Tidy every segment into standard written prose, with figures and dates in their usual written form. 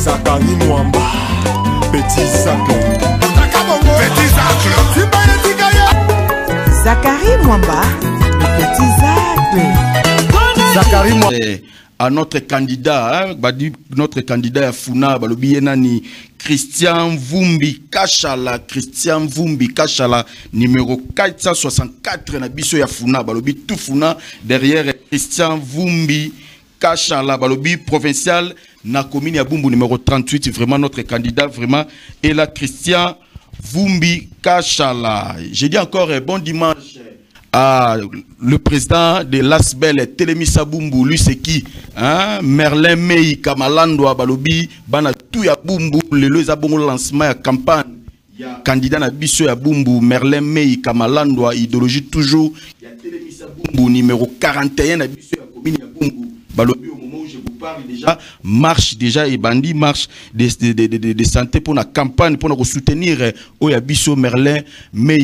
Zakari Mwamba, Petit Zacle. Petit Zacle. Zakari Mwamba, Petit Zacle. Zakari Mwamba. À notre candidat, notre candidat à Funa, Nani, Christian Vumbi Kachala, Christian Vumbi Kachala, numéro 464, Nabiso ya Funa, Balobi tout Funa, derrière Christian Vumbi Kachala, Balobi provincial, na commune ya Bumbu numéro 38, vraiment notre candidat, vraiment, et là Christian Vumbi Kachala. J'ai dit encore bon dimanche. Le président de l'Asbel, Télémissa Bumbu, lui c'est qui? Merlin Mei, Kamalandwa, Balobi, Bana Touya Bumbu, le Lezabongo lancement à campagne. Candidat na Bisso ya Bumbu, Merlin Mei, Kamalandwa, idéologie toujours. Il y a Télémissa Bumbu, numéro 41 na Bisso ya commune ya Bumbu. Balobi, au moment où je vous parle déjà, marche déjà et bandit, marche de santé pour la campagne, pour nous soutenir. Oya Bisso, Merlin Mei.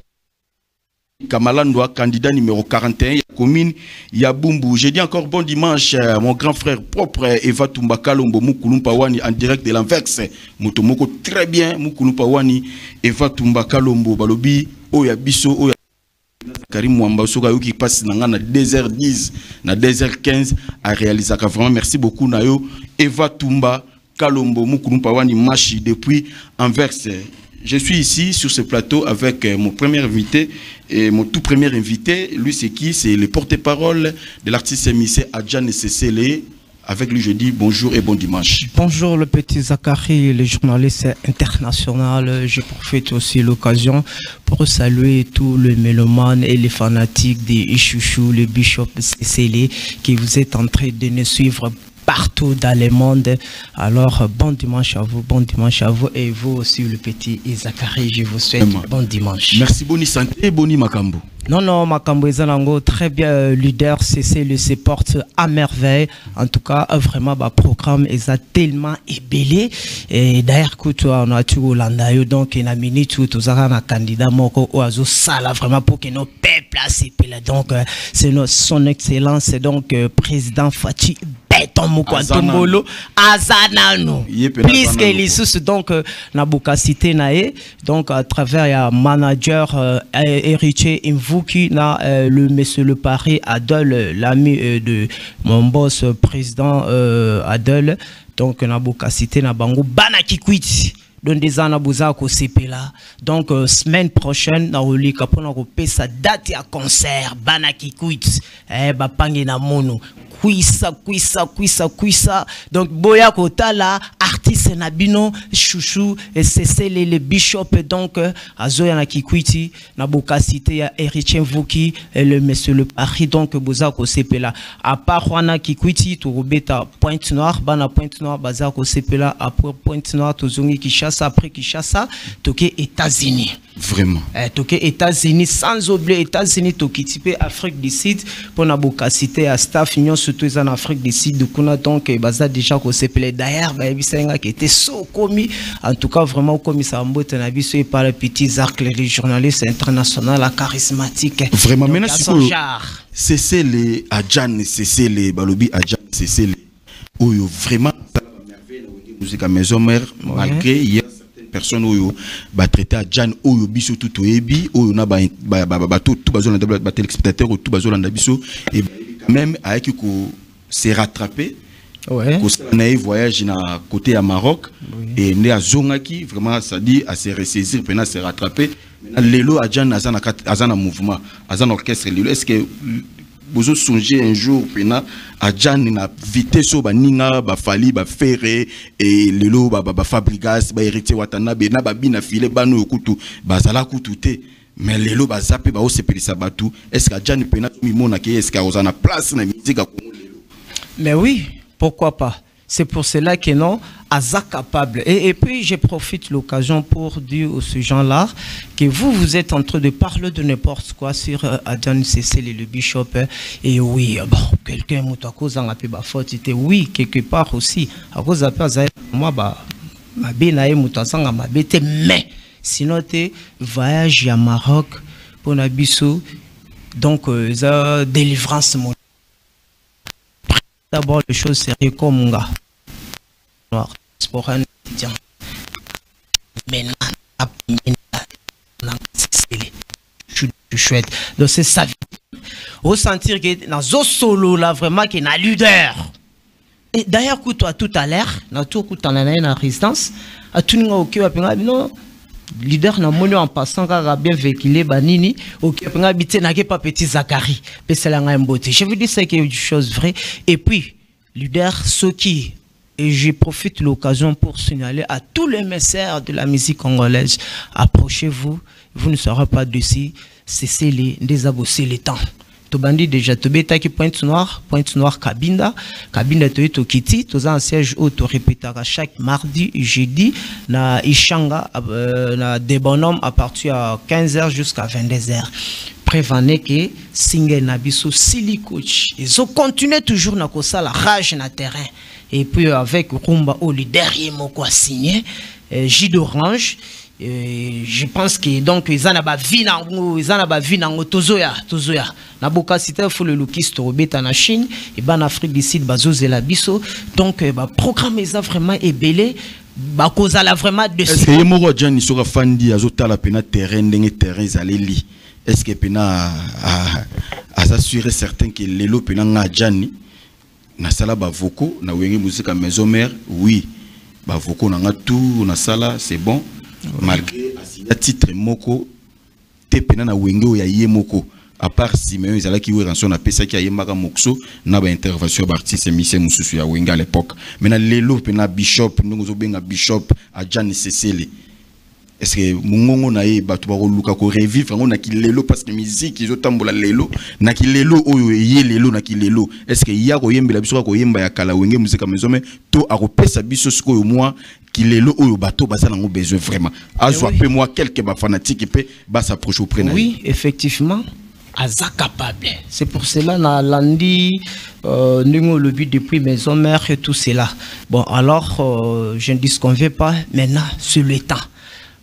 Kamalandwa, candidat numéro 41, commune Yabumbu. J'ai dit encore bon dimanche, mon grand frère propre, Eva Tumba Kalombo, Moukoulumpa Wani, en direct de l'Anverse. Moutomoko, très bien, Moukoulumpa Wani, Eva Tumba Kalombo, Balobi, Oya Bisso, Oya Karim Mwamba, Soga qui passe dans 2h10, dans 2h15 à réaliser. Vraiment, merci beaucoup, Nayo, Eva Tumba Kalombo, Moukoulumpa Wani, Machi, depuis Anverse. Je suis ici sur ce plateau avec mon premier invité et mon tout premier invité. Lui, c'est qui? C'est le porte-parole de l'artiste émissé Adjan Sessele. Avec lui, je dis bonjour et bon dimanche. Bonjour, le petit Zakari, le journaliste international. Je profite aussi de l'occasion pour saluer tous les mélomanes et les fanatiques des Chouchou, le Bishop Sessele, qui vous êtes en train de nous suivre partout dans le monde. Alors, bon dimanche à vous et vous aussi, le petit Zakari, je vous souhaite bon dimanche. Merci, boni santé, boni Makambo. Non, Makambo Ezalango, très bien, leader, CC se porte à merveille. En tout cas, vraiment, le programme est tellement ébélé. Et d'ailleurs, on a tout Hollande, donc, il a mis tout, un candidat, Moko, Oazo, Sala, vraiment, pour que nos peuples, donc, c'est son excellence, donc, président Fati Beton Moukwatombolo, Azanano. Plus que les sous, donc, Nabuka Cité Nae, donc, à travers un manager héritier Mvouki, le monsieur le Paris Adol, l'ami de mon boss président Adol, donc, Nabuka Cité Nabango, Banakikwiti. Donc des ans donc semaine prochaine na oli kapona ko pesa date à concert Banaki Quit bapangi na mono kuisa donc boya kotala artiste nabino chouchou et c'est les bishop donc azoya na kikwiti na boka cité ya héritier Mvouki et le monsieur le Paris donc boza ko sepela à part wana kikwiti to robeta Pointe Noire bana Pointe Noire baza ko sepela après Pointe Noire to zongi Kinshasa après Kinshasa toke États-Unis. Vraiment. Toke États-Unis sans oublier États-Unis toke type Afrique du Sud pour na boka cité à staff union surtout en Afrique du Sud kuna donc baza déjà ko sepela d'ailleurs ba bisenga qui était so commis en tout cas vraiment comme ça mbote na biso par le petit Zacle les journalistes international la charismatique. Vraiment maintenant c'est les Adjan Sessele Balobi Adjan Sessele oyo vraiment musique à maison mère malgré il y a certaines personnes où ba traité Adjan oyo biso tout ebi oyo na ba tout bazona ba téléspectateurs tout bazona biso et même avec ko s'est rattrapé. Ouais. On a eu voyage na côté à Maroc et né à Zongaki vraiment ça dit à se ressaisir puis à se rattraper. Lelo Adjan azana mouvement azana orchestre lelo est-ce que vous avez songé un jour pena Adjan na vitesse ba ninga ba fali ba ferré et lelo ba fabrigas ba héritier watanabe na ba bina filé bano okutu ba zala kututé mais lelo ba zappé ba osepelisa batu est-ce que Adjan pena mimona ke est-ce que ozana place na musique a mais oui, pourquoi pas? C'est pour cela que non, Aza capable. Et puis, je profite de l'occasion pour dire à ce gens-là que vous êtes en train de parler de n'importe quoi sur Adjan Sessele et le Bishop. Et oui, bon, quelqu'un m'a cause en appel faute. Oui, quelque part aussi. À cause de moi, ma bénaïe moutasanga ma bête, mais sinon, tu voyage à Maroc pour Nabiso. Donc, délivrance mon. D'abord, les choses sérieuses comme un gars. chouette. Donc c'est ça. Ressentir que dans ce solo là vraiment qu'il y a un leader. Et d'ailleurs toi tout à l'heure, dans tout coup en la résistance, à tout le monde non leader na moni en passant car bien véhiculé banini OK penga bité na pas petit Zachary pesela nga mbote. Je vous dis c'est quelque chose vrai et puis leader ceux qui et je profite de l'occasion pour signaler à tous les messères de la musique congolaise, approchez-vous, vous ne serez pas dessus, cessez les désabosser les temps. Tobandi déjà tobeta qui Pointe Noire Cabinda to Kiti to un siège auto répétera chaque mardi jeudi na Ishanga na des bonhommes à partir à 15h jusqu'à 22h. Prévenez que single nabiso Sili coach ils ont continué toujours na kosa la rage na terrain et puis avec Rumba au derrière moko signé J d'Orange. Je pense que donc ils en a vie nango tozoya na boka cité faut le loukiste robeta na Chine et ban Afrique du Sud bazozela biso donc ba programme ça vraiment est belé ba cause la vraiment de est-ce que moko Johnny sera fandi azotala pena terrain ndenge terrain zaleli est-ce que pena à s'assurer certain que lelo pena nga Johnny na sala ba voko na wenge musique maison mère oui ba voko na nga tout na sala c'est bon. Malgré à titre moko te pena na wenge ya ye moko à part si mais ils allaient qui rançon na pesa qui a yemaka mokso na ba intervention artiste Michel Mususu ya wenge à l'époque maintenant lelo pena bishop nous benga bishop a Jan Cecile est-ce que mungongo na ye batu ba luka ko revivre on na ki lelo parce que musique ils otambola lelo na ki lelo oyo ye lelo na ki lelo est-ce que ya ko yembela biso ko yemba ya kala wenge musique maison mais to a repesa biso siko moi qui lelo oyo bato bazala ngo besoin vraiment azo peu moi quelques ba fanatiques peut ba s'approcher auprès na oui effectivement aza capable c'est pour cela na landi nous le but depuis maison mère et tout cela bon alors je ne disconviens pas maintenant sur le temps.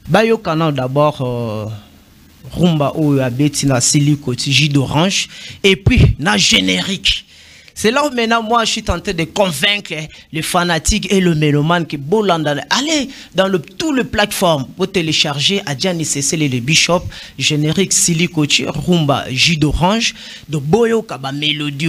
Bayo Canal d'abord Rumba ou Abeti na Sili J d'Orange et puis na générique. C'est là où maintenant moi je suis tenté de convaincre les fanatiques et le mélomane que Bolanda allez dans tout le plateforme pour télécharger à Gianni Cecile et le Bishop générique Sili Rumba J d'Orange de Boyo Kaba Mélodie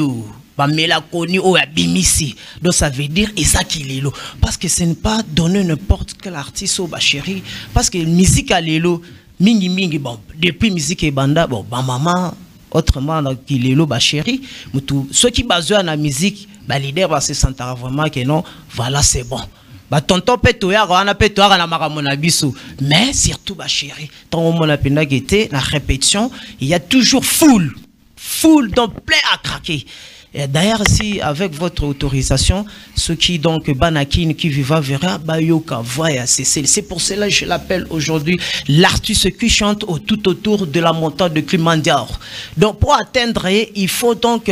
ba mélaconie ou abimisi donc ça veut dire et ça qui lelo parce que ce n'est pas donner n'importe quel artiste au bachéri parce que musique à lelo mingi bon depuis musique et banda bon ba maman autrement qui lelo bachéri mutu ceux qui basent à la musique ba leader va se sentir vraiment que non voilà c'est bon ba tonton petoya wana petoya na makamona biso mais surtout bachéri tant on a pena été la répétition il y a toujours full donc plein à craquer. D'ailleurs, si avec votre autorisation, ceux qui donc Banakin qui vivra verra Bayoka voya c'est pour cela que je l'appelle aujourd'hui l'artiste qui chante tout autour de la montagne de Kilimanjaro. Donc pour atteindre, il faut donc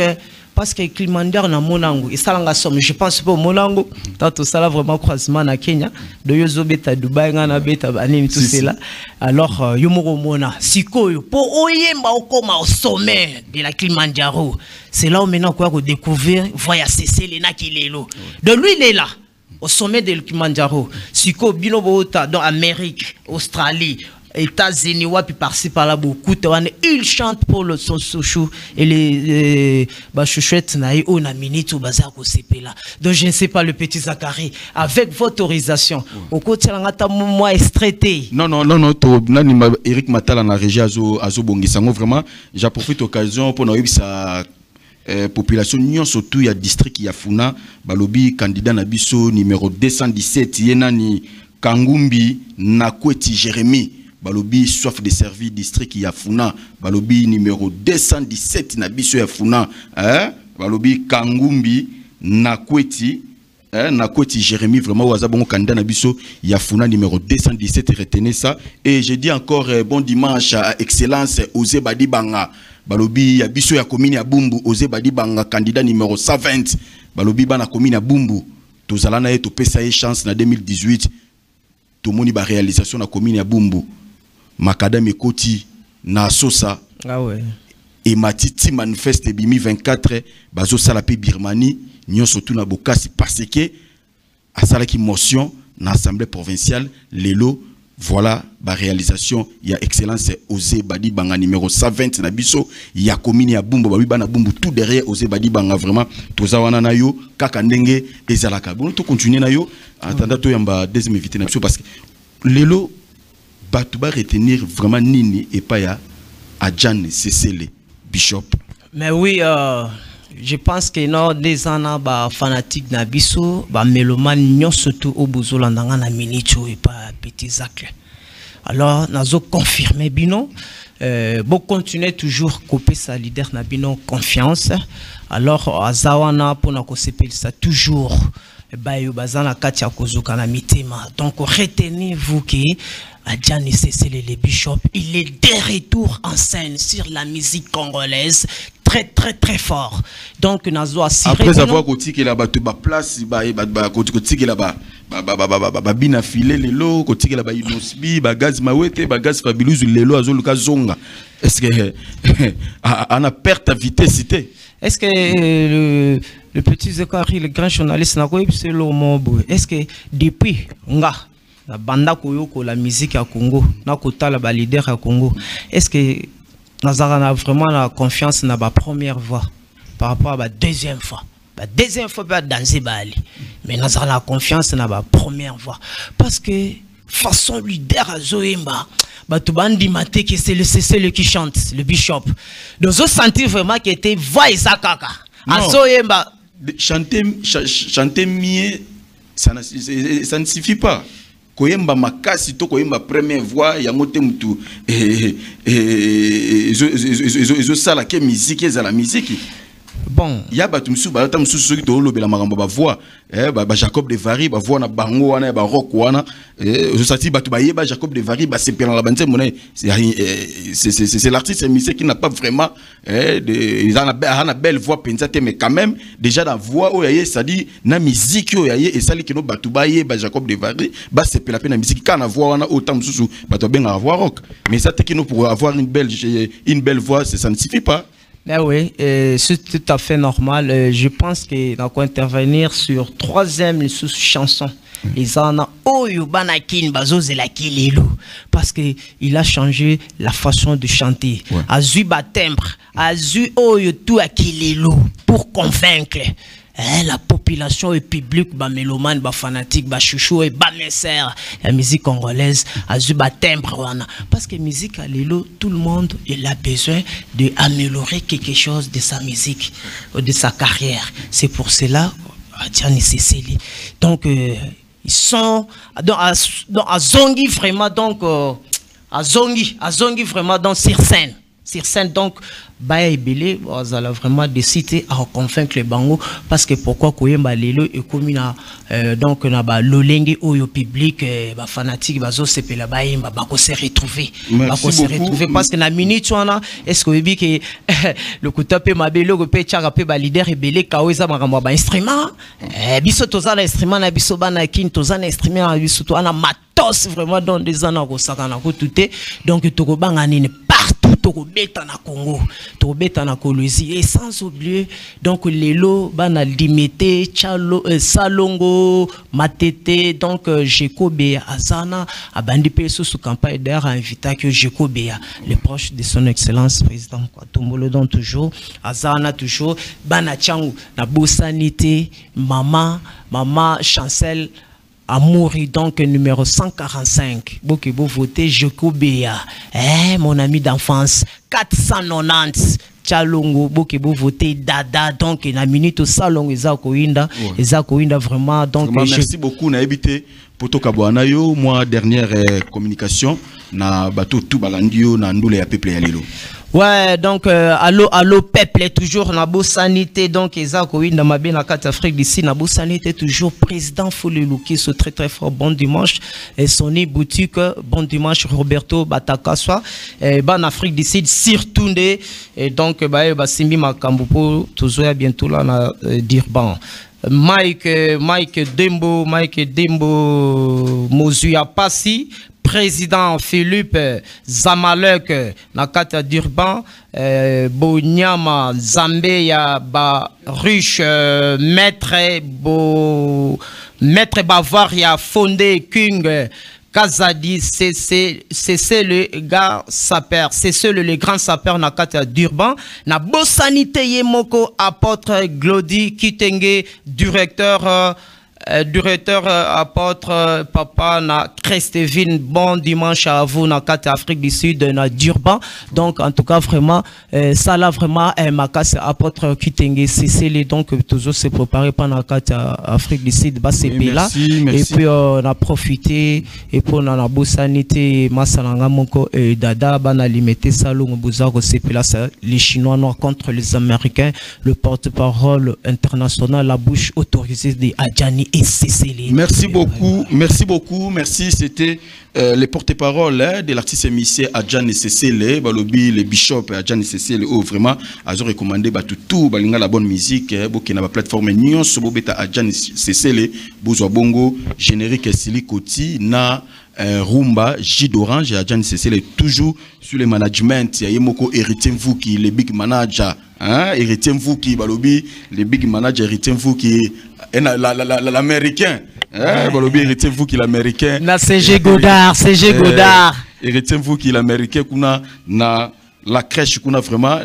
parce que Kilimanjaro na monango et ça langa somme je pense pas monango tant ça là vraiment croisement na Kenya de yozo beta Dubai ngana beta banim tout cela alors yomoro mona sikoyo pour oyemba okoma au sommet de la Kilimanjaro c'est là où maintenant quoi découvrir voya cesser les nakilelo de lui il est là au sommet de Kilimanjaro siko bino bota dans Amérique Australie États-Unis puis par-ci par-là beaucoup il chante pour le son chouchou et les chouchouettes naï on a minute au bazar au CP là donc je ne sais pas le petit Zachary avec votre autorisation au côté là moi estraité non Eric Matala na régie azo bongisango vraiment j'profite occasion pour nous ça population nyon surtout il y a district ya Funa balobi candidat na biso numéro 217 yenani Kangumbi Nakweti Jérémy balobi soif de service district ya Funa balobi numéro 217 na biso ya Funa balobi Kangumbi Nakweti Jérémy vraiment waza bongo candidat na biso ya Funa numéro 217 retenez ça et je dis encore bon dimanche à excellence Osé Badibanga balobi ya biso ya commune ya Bumbu Osé Badibanga candidat numéro 120 balobi bana commune ya Bumbu tozala na to pesa chance na 2018 to moni ba réalisation na commune ya Bumbu Makadam Ekoti na Sosa et Matiti manifeste bimi 24 bazo salapi Birmanie nyon surtout na Bokasi parce que à sala ki motion na assemblée provinciale lelo voilà ba réalisation ya excellence Osé Badi Banga numéro 120 na biso ya commune ya Bumbu ba bana Bumbu tout derrière Osé Badi Banga vraiment tozawana na yo kaka ndenge ezalaka bon to continuer na yo attendant to yamba deuxième invité na biso parce que lelo batu ba retenir vraiment nini et pas ya Adjan Cecele Bishop. Mais oui, je pense que non des ans ba fanatique na biso ba mélomane nyon surtout au bozola ndanga na minicho et pas petit Zach. Alors nazo confirmer bino bon continuer toujours couper sa leader na bino confiance. Alors azawana pona ko sepel ça toujours bayo bazana katia kozuka na mitema. Donc retenez-vous que Adjan Cecele le Bishop, il est de retour en scène sur la musique congolaise très fort. Donc nazo assurer après avoir côté que la ba place ba côté que la ba bina filé lelo côté que la ba inosbi ba gaz mawete ba gaz fabiluzu lelo azoluka zonga. Est-ce que on a perte à vitesse cité? Est-ce que le petit Zekari, le grand journaliste n'a pas eu ce mot? Est-ce que depuis nga la banda koyoko la musique à Congo na kota la leader à Congo, est-ce que Nazara a vraiment la confiance dans la première voix par rapport à la deuxième fois? La deuxième fois pas danser bali, mais Nazara a la confiance dans la première voix parce que façon leader à Zoemba batubandi maté que c'est le qui chante le Bishop. Donc je sentis vraiment qu'il était voix Isakaka à Zoemba chanter mieux ça ne suffit pas. Koyemba makasi to koyemba première voix ya mote mutu zo sala ke musique za la musique. Bon, ya batu musu ba ta musu soki to lobela makambo ba voix ba Jacob de Vary ba voix na bango wana ba rock wana zo sati batu ba yeba Jacob de Vary ba sepela la banze monnaie c'est l'artiste musique qui n'a pas vraiment ils a belle voix pensate mais quand même déjà la voix o yaye ça dit na musique o yaye et sali que no batu ba yeba Jacob de Vary ba sepela pe na musique kana voix wana autant musu batu benga voix rock mais ça te que nous pour avoir une belle voix ça ne suffit pas. Ben oui, c'est tout à fait normal. Je pense que nous allons intervenir sur troisième sous-chanson. Les ana oyo banakin bazozela kilelo parce que il a changé la façon de chanter. Azu ba timbre, azu oyo tout a kilelo pour convaincre la population et public ba mélomane ba fanatique ba chouchou et ba messer la musique congolaise azu ba timbre wana parce que musique à lelo tout le monde il a besoin de améliorer quelque chose de sa musique de sa carrière. C'est pour cela Adjan Cecele donc ils sont à zongi vraiment donc à zongi vraiment dans sur scène donc Baya Ebele a vraiment décidé à convaincre les bango parce que pourquoi koyemba lelo et comme donc na ba lolenge oyo public ba fanatique bazo sepela bayemba ba ko se retrouver parce que na minute wana est-ce que bi que le kutape mabelo ko pe tchaka pe ba leader Ebele kaweza makambo ba instrument biso toza na instrument na biso bana kin toza na instrument na biso to ana matos vraiment dans des ana ko sakana ko tuté donc to ko banga nini partout to ko beta na Congo to beta na Kolwezi et sans oublier donc lelo bana limité chalo salongo matete donc Jekobe azana abandi pe sous campagne d'air invité que Jekobe les proches de son excellence président Tombolo donc toujours azana toujours bana changu na bosanité maman Chancel Amouri donc numéro 145. Vous votez Jekobea. Mon ami d'enfance 490. Tchalongo vous votez Dada donc na minute au salon Ezakoinda vraiment donc merci beaucoup na habité poto kabwana yo moi dernière communication na bateau tout balandio na ndule ya peuple ya lelo. Ouais, donc allo peuple toujours na sanité donc Ezakoinda mabe na carte Afrique d'ici na sanité toujours président Foleluki so très fort bon dimanche et Sony boutique bon dimanche Roberto Batakaswa ban Afrique d'ici surtout et donc ba simbi makambo po toujours bientôt là na Durban. Mike Dembo Mozuya Passi président Philippe Zamalek Nakata Durban Bonyama Zambeya ba riche maître Bavaria Fondé King Kazadi, c'est le gars sapeur, c'est le grand sapeur na kata d'Urban, na Bossanité Yemoko, apôtre Glody Kitenge, directeur apôtre papa na Crestevin. Bon dimanche à vous na kata Afrique du Sud na d'Urban. Donc en tout cas vraiment ça là vraiment ma casse apôtre Kitenge, c'est donc toujours se préparer pendant kata Afrique du Sud bas c'est là et puis on a profité et puis on a Bossanité Masalanga Moko et Dada bana limité salon Bozaro c'est là les Chinois noirs contre les Américains, le porte-parole international, la bouche autorisée des Adjani. Merci beaucoup, merci. C'était les porte-parole de l'artiste émissé Adjan et Cécile, Balobi, les bishops Adjan et Cécile, vraiment, ils ont recommandé tout, balinga la bonne musique, qui n'a pas plateforme Nyon, Sobobeta Adjan et Cécile, Bouzwa Bongo, générique Silikoti, na Rumba, J d'Orange, Adjan et Cécile, toujours sur le management, il y a Yemoko Héritier Mvouki, les big managers, Héritier Mvouki, Balobi, les big managers, Héritier Mvouki, l'américain, Balobi, Héritier Mvouki, l'américain. Na CG Godard, CG Godard. Héritier Mvouki, l'américain, kuna na la crèche, kuna vraiment,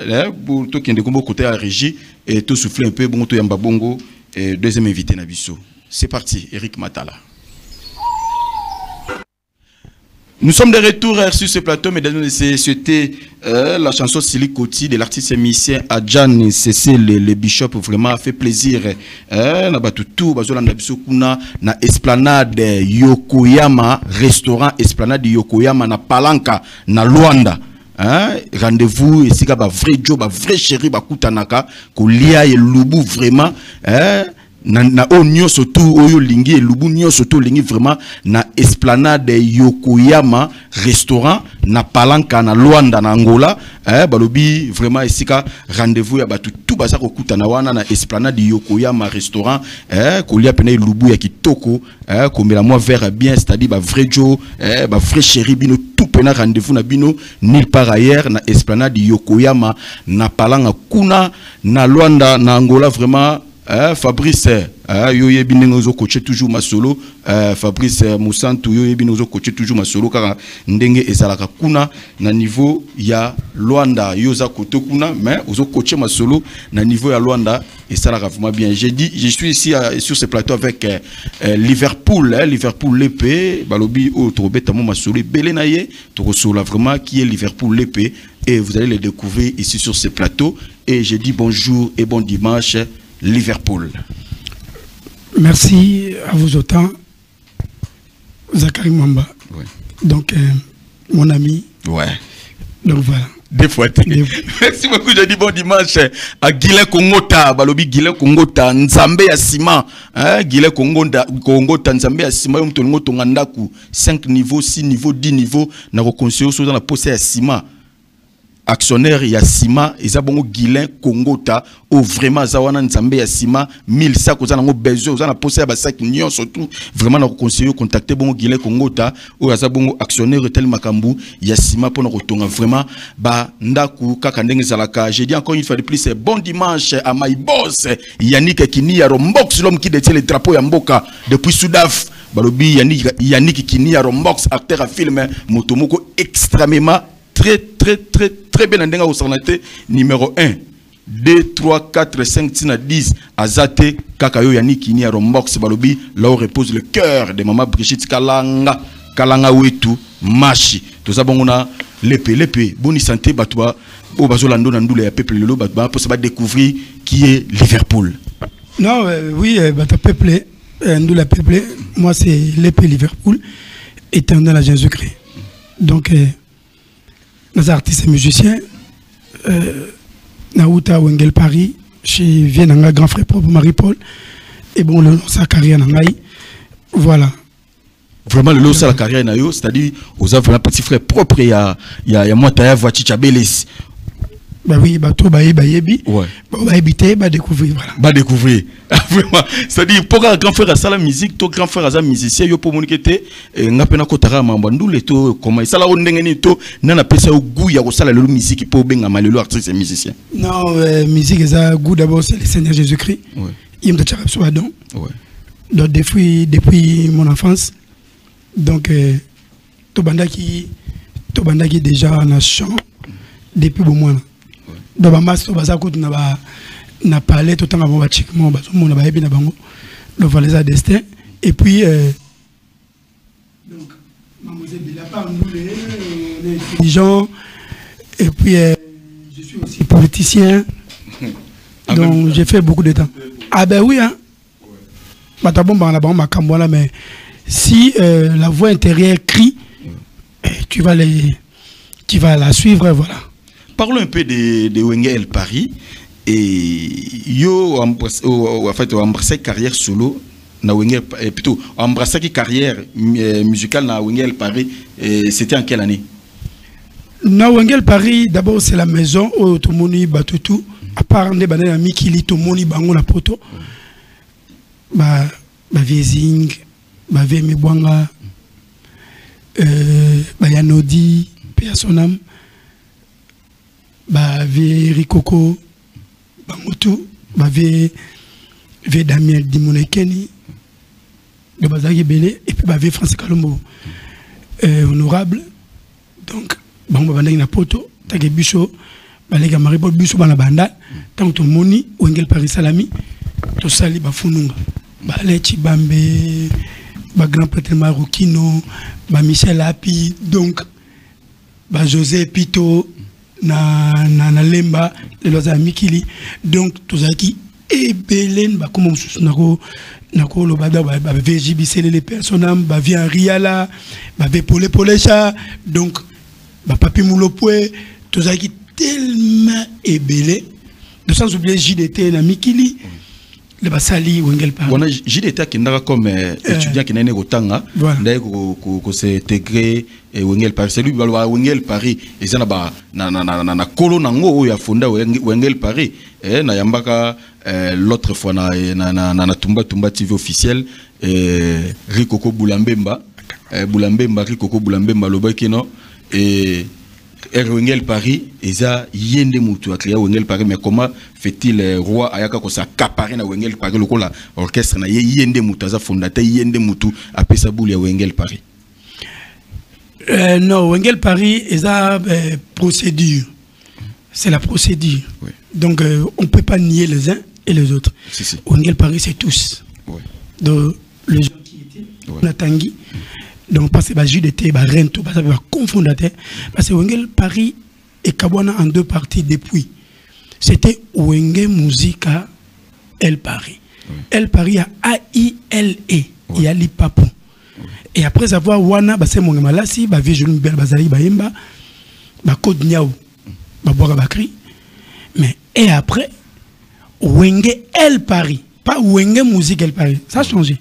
pour tout qui est de côté à régie, et tout souffler un peu, bon, tout yamba bongo, et deuxième invité Nabiso. C'est parti, Eric Matala. Nous sommes de retour sur ce plateau, mesdames et messieurs. C'était la chanson Silikoti de l'artiste émissien Adjan Cécile le bishop. Vraiment fait plaisir. Na batutu bazolanda biso kuna na Esplanade Yokoyama, restaurant Esplanade Yokoyama na Palanka na Luanda. Rendez-vous ici ka ba vrai job, ba vrai chéri ba kutanaka ko lia et lubu vraiment na onyo surtout oyo lingi et lubu nyo surtout lingi vraiment na Esplanade Yokoyama restaurant na Palanka na Luanda na Angola balobi vraiment isika rendez-vous ya batu tout basa ko kutana wana na Esplanade Yokoyama restaurant kolia pena lubu ya kitoko komela moi verre bien, c'est-à-dire ba vrai jo ba vrai chéri bino tout pena rendez-vous na bino nulle part ailleurs na Esplanade Yokoyama na Palanka kuna na Luanda na Angola vraiment. Fabrice, yo yebi nengozo coacher toujours ma solo. Fabrice Moussantou yo yebi nengozo coacher toujours ma solo car ndenge ezalaka kuna na niveau ya Luanda yo za koto kuna mais ozo coacher ma solo na niveau ya Luanda et ça la vraiment bien. J'ai dit je suis ici sur ce plateau avec Liverpool, Liverpool l'épée balobi o trobeta mo ma solo belenaye to solo vraiment qui est Liverpool l'épée et vous allez le découvrir ici sur ce plateau et j'ai dit bonjour et bon dimanche. Liverpool. Merci à vous autant, Zakari Mwamba. Ouais. Donc, mon ami. Ouais. Donc voilà. Des fois. Merci beaucoup, je dis bon dimanche à Guilin Kongota, Balobi Guilin Kongota, Nzambe ya Sima, Guilin Kongota, Nzambe ya Sima, Yom Tongo Tongandaku, 5 niveaux, 6 niveaux, 10 niveaux, na reconstruction dans la poste ya Sima. Actionnaire ya Sima ezabongo Guilin Kongota o vraiment zawana Nzambe ya Sima 1000 sacs ozana ngo besoin ozana poser ba sac nyon surtout vraiment na conseiller contacter bongo Guilin Kongota o azabongo actionnaire tel makambu ya Sima pour na kotonga vraiment ba ndaku kaka ndenge zalaka. J'ai dit encore une fois de plus bon dimanche à my boss Yannick Kini ya Rombox, l'homme qui détient le drapeau ya Mboka depuis Soudaf. Balobi Yannick Kini ya Rombox, acteur à film motomoko extrêmement très bien en denga santé numéro 1 2 3 4 5 6 10 azate kakayo Yannick Kini ya Rombox balobi là où repose le cœur de maman Brigitte Kalanga wetu machi toza bongona l'épée boni santé batwa o bazolando na ndule ya peuple lelo batba pour se découvrir qui est Liverpool. Non oui bata peuple ndule peuple moi c'est l'épée Liverpool éternel à Jésus-Christ. Donc les artistes et musiciens, Naouta Wengel Paris, chez Vienanga, grand frère propre Marie-Paul, et bon, le nom sa carrière Nangaï. Voilà. Vraiment, le nom sa carrière Nangaï, c'est-à-dire, vous avez un petit frère propre, il y a moi, Taya Voiticha Belis. Bah oui, bah tout, bah yebi. Ouais. Bah habiter, bah découvrir, voilà. Bah découvrir. Vraiment. C'est-à-dire, pour un grand frère à ça la musique, ton grand frère à ça musicien, yo pour moniquer, n'a pas kotara mambandou le to comment ça la ondengeni to n'a pas ça au goût ya ça la musique pour benga malelo artiste et musicien. Non, musique ça goût d'abord c'est le Seigneur Jésus-Christ. Ouais. Il me t'a donc. Ouais. Donc depuis mon enfance, donc tobandaki déjà na chant depuis bon mois dans ba master baza ko na parler tout temps ba chikmo ba mo na ba yebi na bango le Valaisan destin et puis donc mademoiselle Bilapa Ngoulé on est intelligent et puis je suis aussi politicien donc j'ai fait beaucoup de temps. Ah ben oui hein. Mais si la voix intérieure crie, tu vas la suivre, voilà. Parlons un peu de Wengel Paris et yo en fait embrassé carrière solo na Wengel plutôt embrassé carrière musicale na Wengel Paris c'était en quelle année? Na Wengel Paris d'abord c'est la maison où tout le monde batutu à part des bananes Mikili tout le monde bango na poto. Ba Viezing, ba Vemibwanga, ba Yanodi, Personam, ba Rikoko, ba Motu, ba Damien Dimonekeni, de Bazagi Belé, et puis ba Francis Kalombo, honorable. Donc, ba Bandai na poto, Tage Bicho, ba Lega Maribol Bicho Banabanda, tant que Moni, Wengel Paris Salami, to Sali ba Fununga. Balechi Bambe, ba grand prêtre Marokino, ba Michel Api, donc ba José Pito, na Lemba, les lois Mikili, donc tous qui et Belen, ba comme nako lo bada ba VJB les personnes, ba via Riala, ba Pole Polecha, donc ba Papi Moulopoué, tous qui tellement ébélé, de sans oublier JDT na Mikili. Le Basali Wengel Paris. On a JDT qui n'a comme étudiant qui n'a pas autant d'ailleurs que c'est intégré Wengel Paris. C'est lui qui va Wengel Paris. Et ça na colo nango ya fonda Wengel Paris. Et na yambaka l'autre fois na tumba TV officiel Rikoko Boulambemba Rikoko Boulambemba lobakino et Wengel Paris eza yende mutu aklia Wengel Paris mais comment fait-il roi ayaka ko s'accaparer na Wengel Paris lokola orchestre na yende mutu aza fondateur yende mutu apesa bouli ya Wengel Paris? Non, Wengel Paris eza procédure. C'est la procédure. Oui. Donc on ne peut pas nier les uns et les autres. Si. Wengel Paris c'est tous. Oui. Donc les gens qui étaient Natangi donc parce que bah JDT bah Rento parce que bah cofondateur parce que Wengel Paris et Kabwana en deux parties depuis c'était Wenge Musica El Paris. El Paris a AILE il y a l'Ipapo et après avoir wana bah c'est mon malasi bah vieux bel bazali bah imba bah code niao bah boire bakri mais et après Wenge El Paris pas Wenge Musica El Paris ça a changé.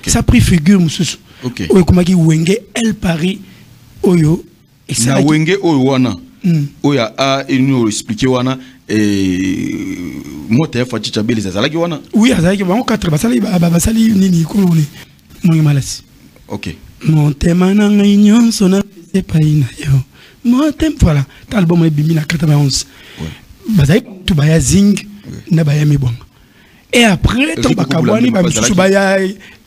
Ça a pris figure mususu. Okay. Oui, comme dit Wenge El Paris Oyo et ça Wenge Oyo wana Oya a nous expliquer wana et moi t'es fait tchabeli ça là qui wana oui ça qui va on quatre basali nini ko on malasi. OK mon thème na ngignon sona c'est pas ina yo mon thème voilà l'album est bimi na 91 basali tu baya zing na baya mi bon. Et après, ton bakabwani ba mususu baya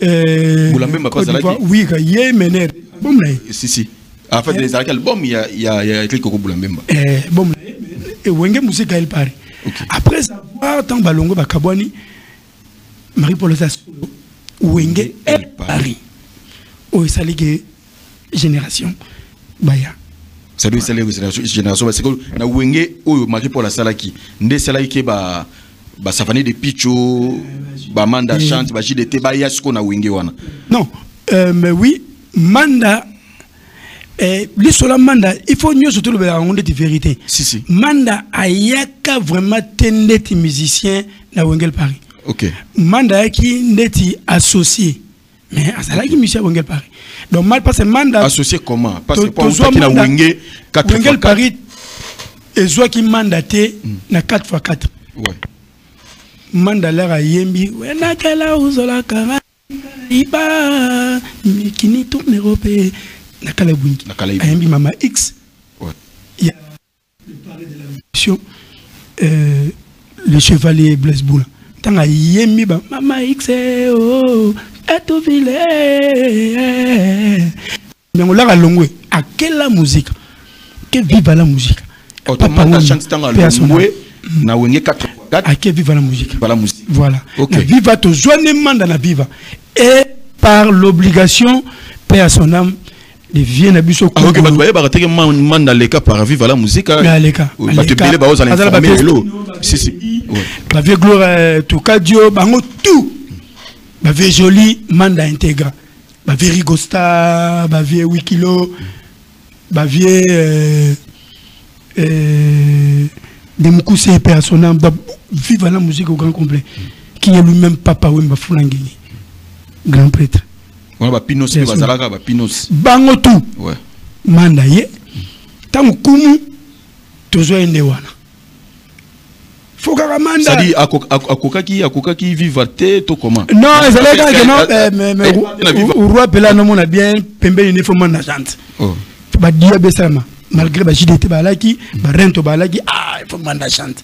Boulambemba pas là. Oui, yé mener. Bon là. Si. En fait les albums il y a écrit Koko Boulambemba. Bon là. Et Wenge Musica El Paris. Après savoir tant balongo bakabwani Marie-Paul Sasolo Wenge El Paris. Oh ça ligue génération baya. Ça doit être génération parce que na Wenge oh Marie-Paul Salaki ndé salaki ba ba savane de picho ba manda chante ba JDT ba yasko na Wenge wana. Non mais oui manda l'histoire manda il faut mieux surtout le raconter de vérité. Si. Manda ayaka vraiment tendeti musicien na Wengel Paris. OK. Manda qui ndeti associé mais asalaki musicien Wengel Paris. Donc mal parce que manda associé comment parce que pour qui na Wenge 4 Wengel Paris et soit qui mandaté na 4x4. Ouais. Mandala yembi wena kala uzola kara iba kini tourne européen nakala bunki yembi mama X. Ouais. Il y a le parler de la mission le chevalier Blaise Boula tanga yembi ba mama X oh eto vile mais on l'a longwe à quelle la musique que vive la musique Manda chante tanga longwe na wenge 4 à que vive la musique voilà okay. Viva to joine manda na viva et par l'obligation paix à son âme de vieux na biso ko ok ba barateke manda leka par vive la musique leka ba te bele ba ozala informer lo si ba vieux gloire to kadio bango tout ba vieux joli manda intégra ba vieux rigosta ba vieux wikilo ba vieux de Moukousse et personnel vive la musique au grand complet qui est lui-même papa Wemba Fulangini grand prêtre on va pinos bazalaka ba pinos bango tout ouais manda ye tangu kumu tozo ende wana foka manda ça dit akokaki vivate to comment non ezalaka que non mais roi pela no mona bien pembe ni fo manda chante oh ba dia besama malgré ba JDT balaki ba rento balaki il faut manda chante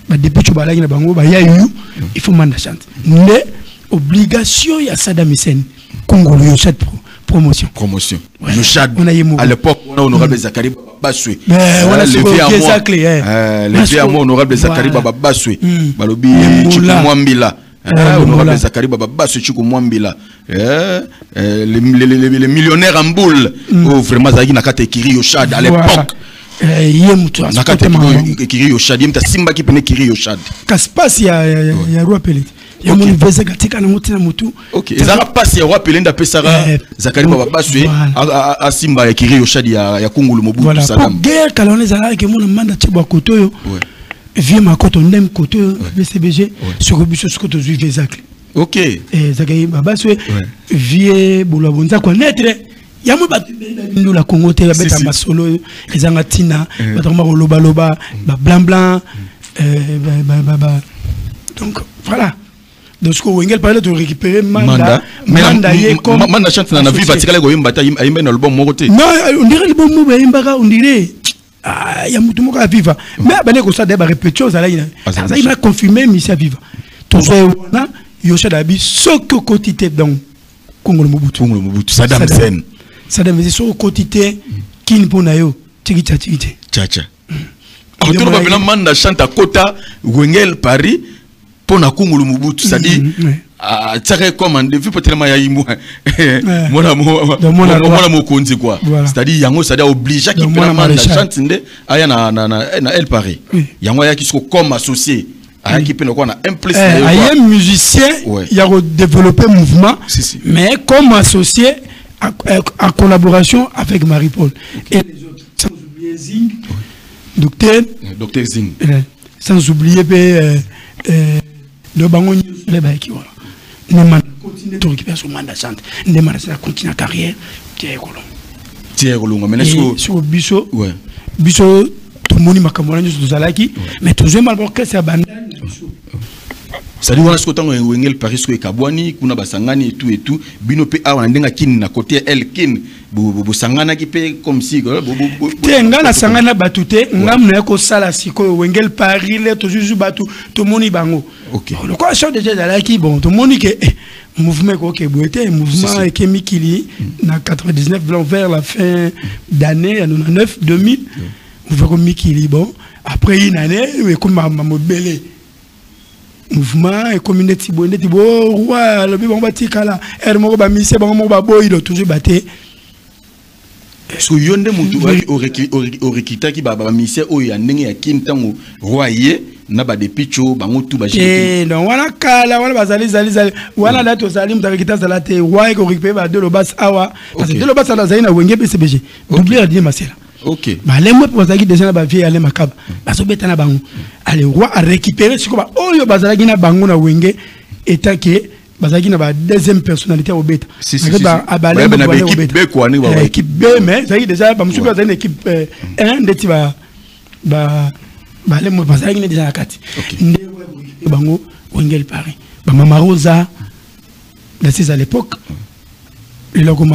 ba depuis tu balaki na bango ba yayu il faut manda chante mais obligation ya Saddam Hussein Congolo yo cette promotion yo chad à l'époque on a honorable Zakari Babaswe levé à moi honorable Zakari Babaswe balobi Chiku Mwambila honorable Zakari Babaswe Chiku Mwambila les millionnaires en boule vraiment Zaki nakate kiri yo chad à l'époque nakate kiri yo chad yemta simba ki pene kiri yo chad kaspasi ya roi Pelé ya moni veza katika na mutina mutu OK ezala pasi ya roi Pelé nda pesara Zakari Babaswe a simba ya kiri yo chad ya Kungulu Mobutu Saddam guerre kalone zala ke mona manda tibwa kotoyo vieux makoto ndem kotoyo BCBG sur biso skoto zui vezakle OK Zakari Babaswe vieux bulabonza kwa netre yamo bato la Congo te beta masolo ezanga tina batoma loba loba ba blanc blanc donc voilà donc ce que Wengel parlait de récupérer manda manda chante na viva tikala go yimba ta yimba na album moko te non on dirait le bon mot yimba on dirait ya mutu moko a viva mais bane ko ça de ba répétition ça là il m'a confirmé Misia viva to so na yosha dabi soko quotité donc Congo Mobutu Saddam Hussein Saddam Hussein soko quotité kin pona yo tiki chacha autour ba bina manda chante à Kota Wengel Paris pour na Kungulu Mobutu ça dit tsaka commande vu peut-être ma yayi moi mona mo konzi quoi c'est-à-dire yango ça dit obligé qui peut manda chante nde aya na El Paris yango ya qui sont comme associé aya qui peut quoi na impliqué aya musicien il a développé mouvement mais comme associé en collaboration avec Marie-Paul et les autres sans oublier Zing docteur Zing sans oublier le bango le baiki voilà ne man continue de récupérer son mandat chante ne man ça continue carrière Thierry Rolonga mais sur biso biso tout moni makamona ñu zalaki mais toujours mal que c'est bandana ça dit wana skotango Wengel Paris ko ekabwani kuna basangani et tout bino pe awa ndenga kin na côté el kin bo sangana ki pe comme si tenga na sangana batute ngam na ko sala siko Wengel Paris le toujours batu to moni bango OK le quoi chose déjà zalaki bon to moni que mouvement ko ke boete mouvement et Mikili na 99 vers la fin d'année 99 2000 mouvement Mikili bon après une année comme mobile mouvement et communauté bonne ti bo roi le bi bon batikala er moko ba mise bon moko ba boyido toujours baté so yonde mutu ba orekita ki ba mise o ya ndenge ya kintango roi ye na ba de picho bango tu ba non wana kala wana bazali zali wana la to zali mutakita salate roi ko récupérer ba de lo bas awa parce que de lo bas ala zaina wenge BCBG doublé a dit masela OK bah les mots pour ça qui déjà na ba vie aller makaba baso betana bango allez roi a récupérer ce ko ba oyo bazalaki na bango na wenge état que bazalaki na ba deuxième personnalité au beta ba abalé ba équipe B quoi ni ba équipe B mais ça déjà ba musuka za une équipe 1 ndeti ba les mots bazalaki na déjà na kati ndé bango Wengel Paris ba Mama Rosa c'est à l'époque il a comme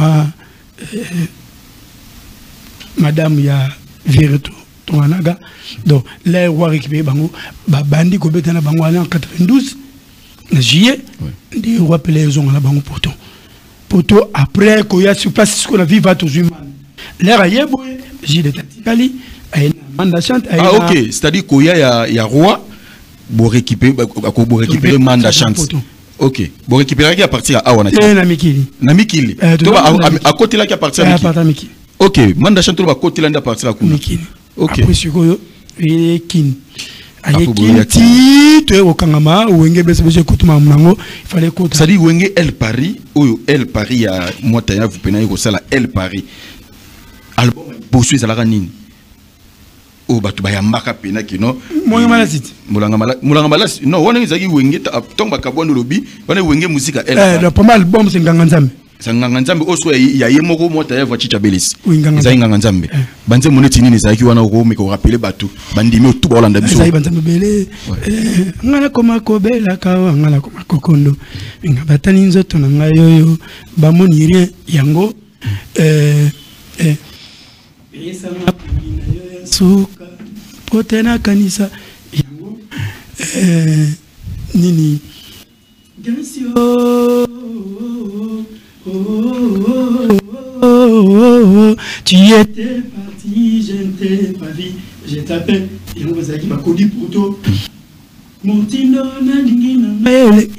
madame ya Vérito Tonanaga donc les rois récupéré bango ba bandi ko betana bango en 92 en juillet des rois pelé ont la bango poto après ko ya sur place ce qu'on a vu va toujours l'air ailleurs j'ai des tatikali manda chante ah ok c'est-à-dire qu'il y a roi pour récupérer manda chante ok pour récupérer qui à partir à Awana na Mikili à côté là qui à partir à Mikili ok manda chante à côté là à partir à Mikili ok après sikoyo kin ayeki to okangama wenge bese kutuma mnango fallait ko ça dit wenge El Paris ou El Paris ya mota ya vous pena ko sala El Paris album bosu ezalaka nini o batu bayambaka pena kino moyo malasiti mulanga malasi non wana ezaki wenge tomba kabwando lobi wana wenge musika El le premier album c'est nganga nzambe nganga nzambe oso ya yemoko mota ya Chicha Belis ezaki nganga nzambe banze moneti nini ezaki wana ko meko rappeler batu bandimi otuba olanda biso ezaki banzambe bele ngana koma kobela kawa ngana koma kokondo ngabatani nzoto na ngayo bamoni rien yango yesanga pina yo suka potena kanisa yango nini Gansio tu étais parti, je ne t'ai pas vu, je t'appelle, et on va dire ma copie pour toi. Mon tino na lingina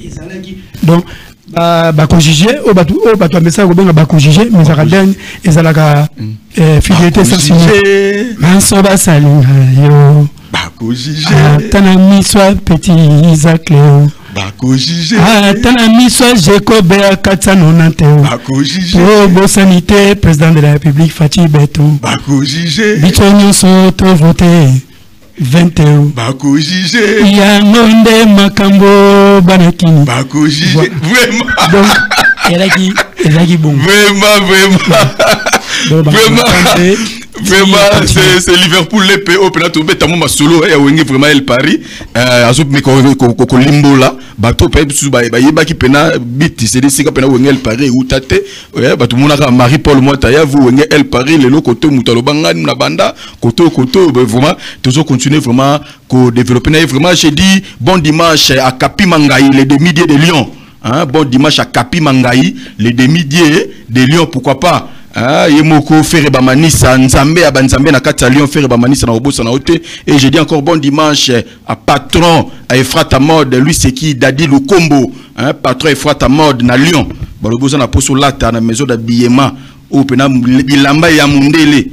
ezalaki donc ba conjuger au batu message ko benga ba conjuger mais ça radene ezalaka fidélité sensible manso ba salinga yo ba conjuger tana mi soit petit Isaac Léo bako jige tana miso Jacob Katsano nante bako jige bo sanité président de la République Fatou Beton bako jige bitonyo so to voter 21 bako jige ya monde makambo banakini bako jige vraiment donc elaki bon vraiment c'est Liverpool les PO pena to beta mo solo ya wenge vraiment El Paris azo me ko limbo là bato pe su ba yeba ki pena bit c'est des sika pena wenge El Paris utate bato mona ka Marie Paul Mota ya vous wenge El Paris le koto mutalo banga na banda koto vraiment toujours continuer vraiment ko développer vraiment j'ai dit bon dimanche à Kapi Mangaï les demi-dieux de Lyon bon dimanche à Kapi Mangaï les demi-dieux de Lyon pourquoi pas yemoko faire bamanisa nzambe abanzambe na kati Lyon faire bamanisa na obosa na ote et je dis encore bon dimanche à patron à Efrata Mode lui c'est qui Dadi Lukombo patron Efrata Mode na Lyon baloboza na poso lata na maison d'habillement ou pena bilamba ya mundele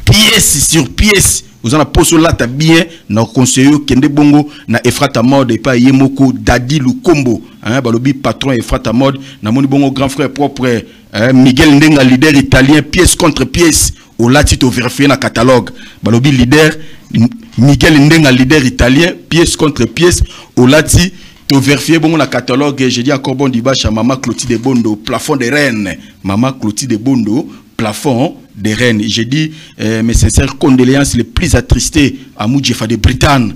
pièce sur pièce vous en a poso lata bien na conseiller kende bongo na Efrata Mode et pas yemoko Dadi Lukombo balobi patron Efrata Mode na moni bongo grand frère propre Miguel Ndenga leader italien pièce contre pièce au latito vérifié na catalogue balobi leader Miguel Ndenga leader italien pièce contre pièce au latito vérifié bon na catalogue j'ai dit encore bon dimanche à maman Clotilde Bondo plafond de Rennes maman Clotilde Bondo plafond des Rennes j'ai dit mes sincères condoléances les plus attristés à Moudjefa de Bretagne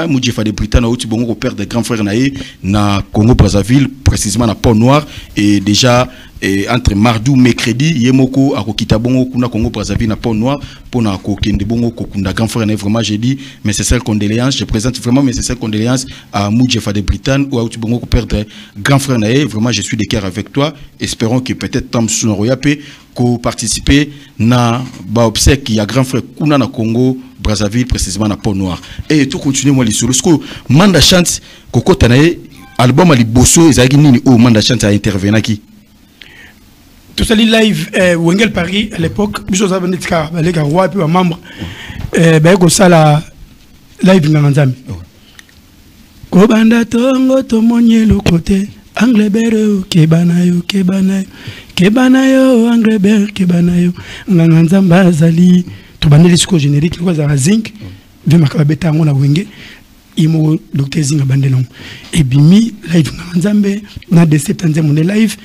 Moudjefa de Bretagne au Tibongo au père de grand frère naé na Congo Brazzaville précisément na Pont-Noir et déjà entre mardi ou mercredi yemoko akokita bongo kuna Congo Brazzaville na Pont-Noir pour na kokende bongo kokunda grand frère naé vraiment j'ai dit mes sincères condoléances je présente vraiment mes sincères condoléances à Moudjefa de Bretagne ou au Tibongo au père de grand frère naé vraiment je suis de cœur avec toi espérons que peut-être Tom Sunoroyape ko participer na ba obsèque ya grand frère kuna na Congo Brazzaville précisément na Pont-Noir et tout continuer moi les solo ce que manda chante kokota naé album ali bosso ezaki nini o manda chante a intervenir qui tout ça live Wengel Paris à l'époque biso za benetika les gars roi puis membre ko sala live na nzambe ko banda tongo to monye le côté angle bere kebanayo angle bere kebanayo nganga nzamba zali to bandeli siko générique ko za zinc ve makaba beta ngona wenge imo docteur zinga bandelon et bimi live na nzambe na de septembre mon live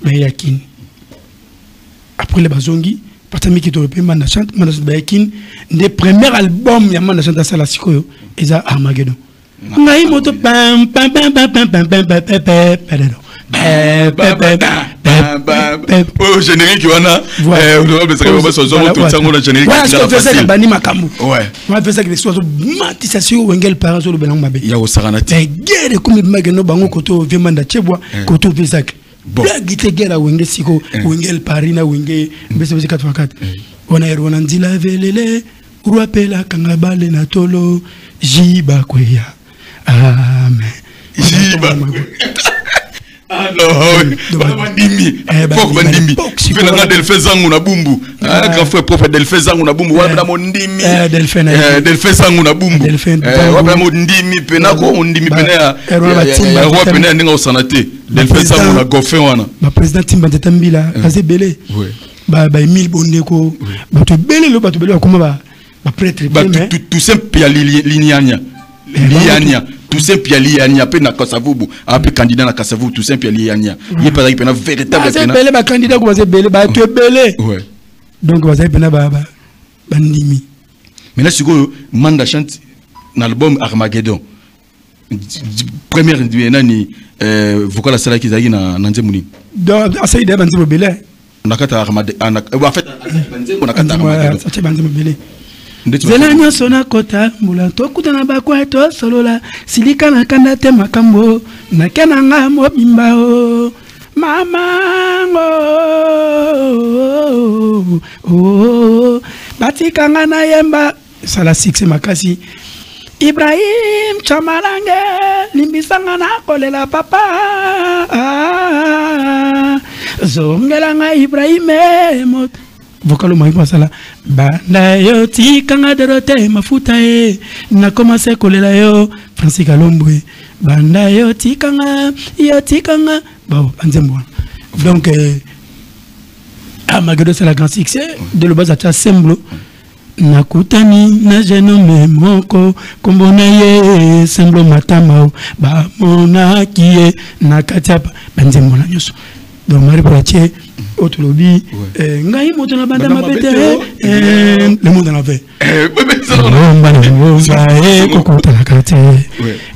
bayakin après les bazongi patami qui to pe manda chante bayakin des premiers albums ya manda chante sala sikoyo eza Armageddon ngai moto pam pam pam pam pam pam pam oh générique wana honorable secrétaire so zo to tsango na générique ouais c'est ça bani makambo ouais on fait ça que les soirs matisation Wengel Paris sur le belang mabe ya osarana te guerre comme mageno bango koto vemanda chebwa koto vesak blague te guerre wenge siko wenge el parina wenge bese 4x4 on a on dit la velele ruapela kanga bale na tolo jiba kweya amen jiba alors bandimi pok bandimi pena na delfe zangu na bumbu grand frère prophète delfe zangu na bumbu wala mondimi delfe zangu na bumbu wala mondimi pena ko ndimi pena ya roi pena ninga osanate delfe zangu na gofin wana ba président Timba Tambila kaze belé ba Emile Bondeko ba to belé lo ba to belé comme ba prêtre tout simple ya lignania tout simple lignania pe na Kasavubu après candidat na Kasavubu tout simple lignania il pas pena véritable pena belé ba candidat ko ba belé ba to belé donc ba pena ba ndimi mais là siko manda chante na album Armageddon première nani vocal sala ki zaki na nzemuni donc asa ide banzemo belé nakata Armageddon en fait banzemo nakata Armageddon ça banzemo belé zela nyonso na kota mbula tokutana bakweto solola silika na kanda te makambo nakenanga mobimba o mamango batikanga na yemba sala six makasi Ibrahim Chamalange limbisanga na kolela papa zongelanga Ibrahim mot vocal mai pasala banda yo tikanga dorote mafuta na commencé kolela yo Francis Kalomboe banda yo tikanga bon anzembo donc Armageddon c'est la grand succès de le bas à Semblo nakutani na jenome moko kombona ye Semblo matama ba mona kiye nakatiapa banzembo na nyoso donc mari pratie autolobi ngai moto na banda mabete le monde en avait kokota na kate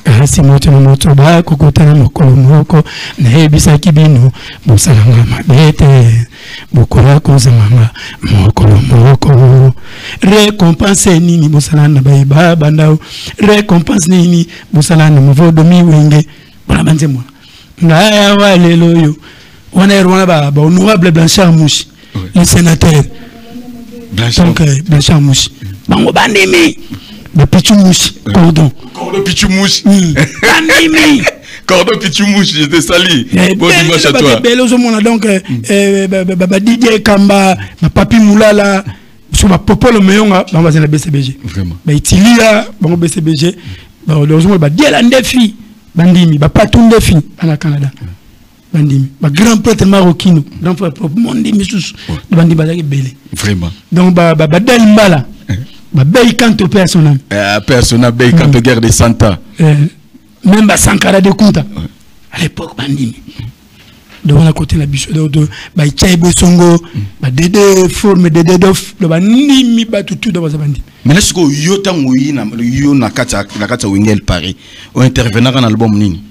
kasi moto na moto ba kokota na mokolo moko na ebisa kibino bosalanga mabete bokola kozanga mokolo moko récompense nini bosala na ba banda récompense nini bosala na movodomi wenge bana banze mwana ngaya walelo yo on est honorable Blanchard Mouchi, le sénateur. Blanchard Mouchi. Bango bandimi. Le Pichou Mouchi. Cordon. Cordon Pichou Mouchi. Bandimi. Cordon Pichou Mouchi, je te salue. Bon dimanche à toi. Donc, Didier Kamba, Papi Moulala, sur ma popole meilleur, on va la BCBG. Vraiment. Itilia, bon BCBG. Heureusement, Diel Defi, Bandimi, Patoun Defi, à Canada. Bandimi, grand prêtre marocain, grand frère propre, Mondimi sous, Bandimi bazaki belé. Vraiment. Donc, Badel Mbala, Bay Kanto personnel. Personnel, Bay Kanto guerre de Santa. Même Sankara de Kunta. À l'époque, Bandimi. Donc, on a côté la biche de Tchaïbe Songo, Dédé Forme, Dédé Dof, le Bandimi, tout dans Bandimi. Mais est-ce que Yotan Wina, Nakata Wingel Paris, ou intervenant dans l'album Nini?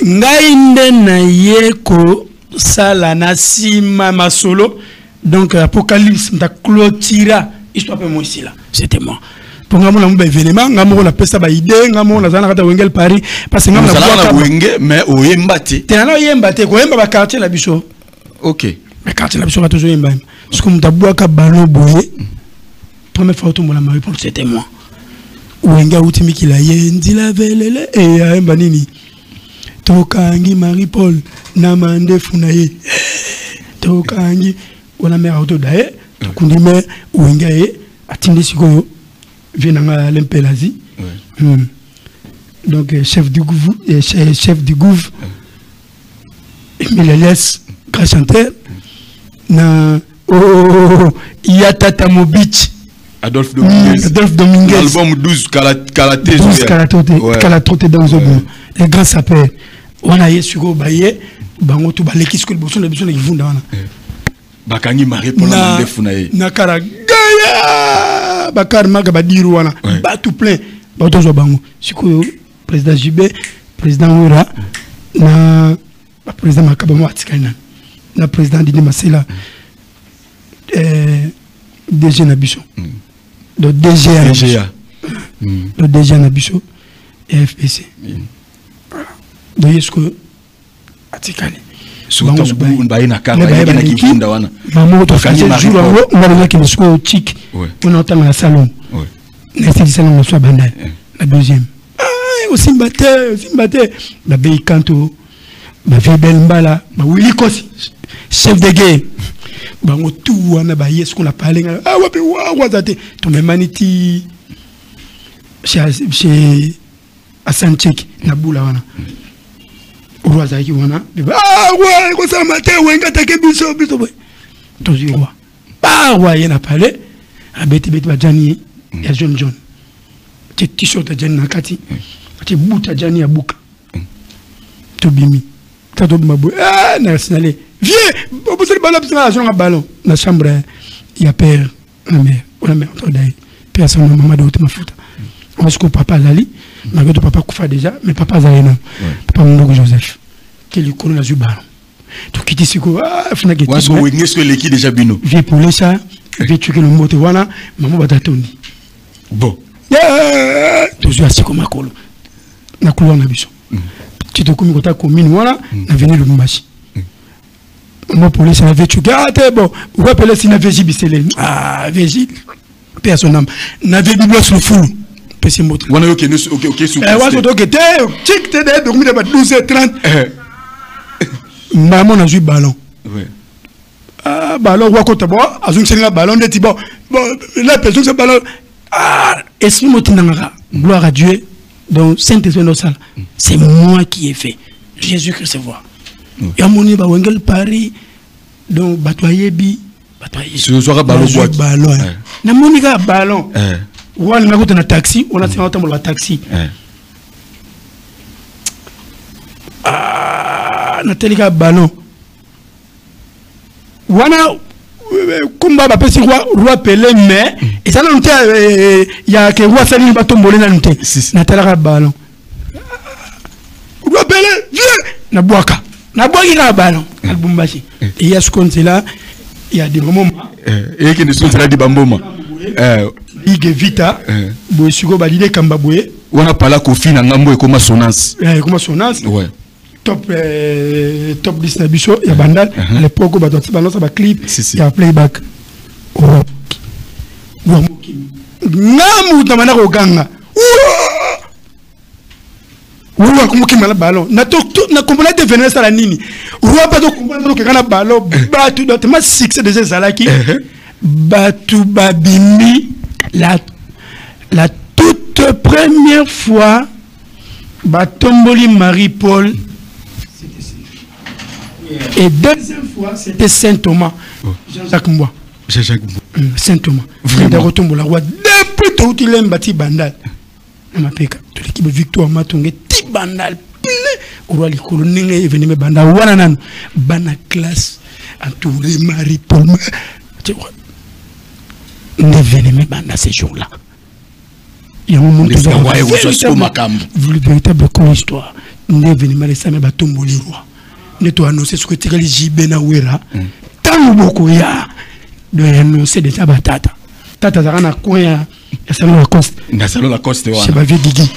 Ngainde na yeko sala na sima masolo donc apocalypse nda clôtura histoire pe moi ici là c'était moi pour ngamo na mba événement ngamo na pesa ba idée ngamo na zana kata wengel Paris parce que ngamo na wenge mais oyembate tena oyembate ko yemba ba quartier la biso OK mais quartier la biso ba toujours yemba parce que mtabua ka ballon boye première fois tout la mari pour c'était moi wenga utimiki la yendi la velele et yemba nini Tokangi Marie-Paul Namande Funaye Tokangi wana mère auto dae Tokundime Wengaye Atinde Sikoyo Vienanga Lempelazi donc chef du gouv Emile Elias grand chanteur na Yatata Mobich Adolphe Dominguez album 12 Kalaté dans Zobo les grands sapeurs on a sur baye bango to baleki school boson de biso na kivunda wana bakangi mari pour la ndefu na ye na karagaya bakar maga badiru wana ba tout plein ba to zo bango siko président Jibé président Wira na président Makaba Mwatikana na président Didi Masela DG na biso do DGA le DG na biso et FPC donc est-ce que atikani surtout on va na kaka na kifunda wana maman to fait jour on va que le chic on entend la salon na c'est salon na soit banda la deuxième au Simbate la Bay Kanto ba Vebel Mbala ba Willy Kosi chef de guerre ba tout wana ba yes qu'on a parlé wapi wa zate to me maniti chez Asanchek na bula wana roi zaki wana ouais ko ça matin wenga take biso boy to zi roi ba roi yana parlé abeti ba jani ya John t-shirt jani na kati ti buta jani ya buka to bimi tato mabo na signalé viens on se ballon sur un ballon la chambre il y a père la mère entre d'ailleurs personne maman de ma faute parce que papa Zali ma que papa Koufa déjà mais papa Zali non papa mon Joseph qui lui connaît la ballon donc qui dit c'est quoi fina que ouais so est-ce que l'équipe déjà bino j'ai pour ça j'ai tué le moto wana maman batatondi bon toujours assez comme akolo na couloir na biso tu te comme kota commune voilà na venir le Mbashi mon police avait tué bon vous rappelez si na VJ Biselé VJ personne n'avait bible sur le fou PC moto on a OK sous ouais donc était tic t'es dormi de 12h30 maman a joué ballon ouais ballon wa kota bon azun senga ballon de tibo bon la personne ce ballon est-ce que gloire à Dieu donc Saint-Esprit dans ça c'est moi qui ai fait Jésus-Christ se voit ya moni ba wengel Paris donc batoyebi ce soir ballon na moni ga ballon wala na kota na taxi on a sema tambo la taxi na telika ballon wana kumba ba pesi roi Pelé mais et ça non il y a que roi Salim ba tombolé na nté na telaka ballon roi Pelé viens na boaka na ballon albumbashi et il y a ce qu'on c'est là il y a des moments et qui ne sont là des bamboma ligue vita boy sugo ba lide kamba boye wana pala kofi na ngambo comme sonance ouais top 10 na biso ya bandal à l'époque ba doit balancer ba clip ya playback ngamu tamana ko ganga Roi comme qui m'a le ballon na comprendre devenir ça la nini roi pas de comprendre que kana ballon batu d'autement succès de ces alaki batu babimi la toute première fois batomboli Marie-Paul et deuxième fois c'était Saint Thomas Jean-Jacques Mboua Saint Thomas vraiment retombola roi depuis tout il aime bâti bandal na mapeka to l'équipe victoire matonge ti bandal roi likolo ninga événement bandal wana nan bana classe entouré Marie-Paul tu vois l'événement bandal ces jours-là il y a un moment où le véritable histoire l'événement les samedi batomboli roi ne to annoncer ce que tu as JB na wera tant beaucoup ya de annoncer déjà batata tata zakana coin ya salon la coste wana c'est ba vie Guigui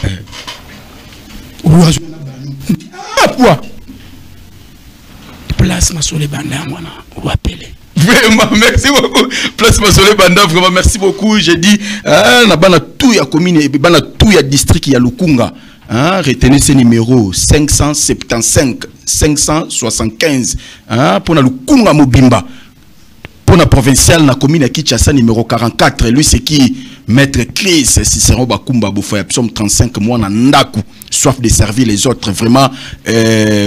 roi poids place ma sur les bandes wana roi Pelé. Vraiment, merci beaucoup. Place Massolé Banda, vraiment merci beaucoup. J'ai dit, na bana tout ya commune, bana tout ya district ya Lukunga. Retenez ce numéro 575 575 pour la Lukunga Mobimba. Pour la provinciale, la commune à Kinshasa numéro 44. Lui, c'est qui Maître Chris Cicero Bakumba Bofoya Psalm 35 mois Nandaku. Soif de servir les autres. Vraiment,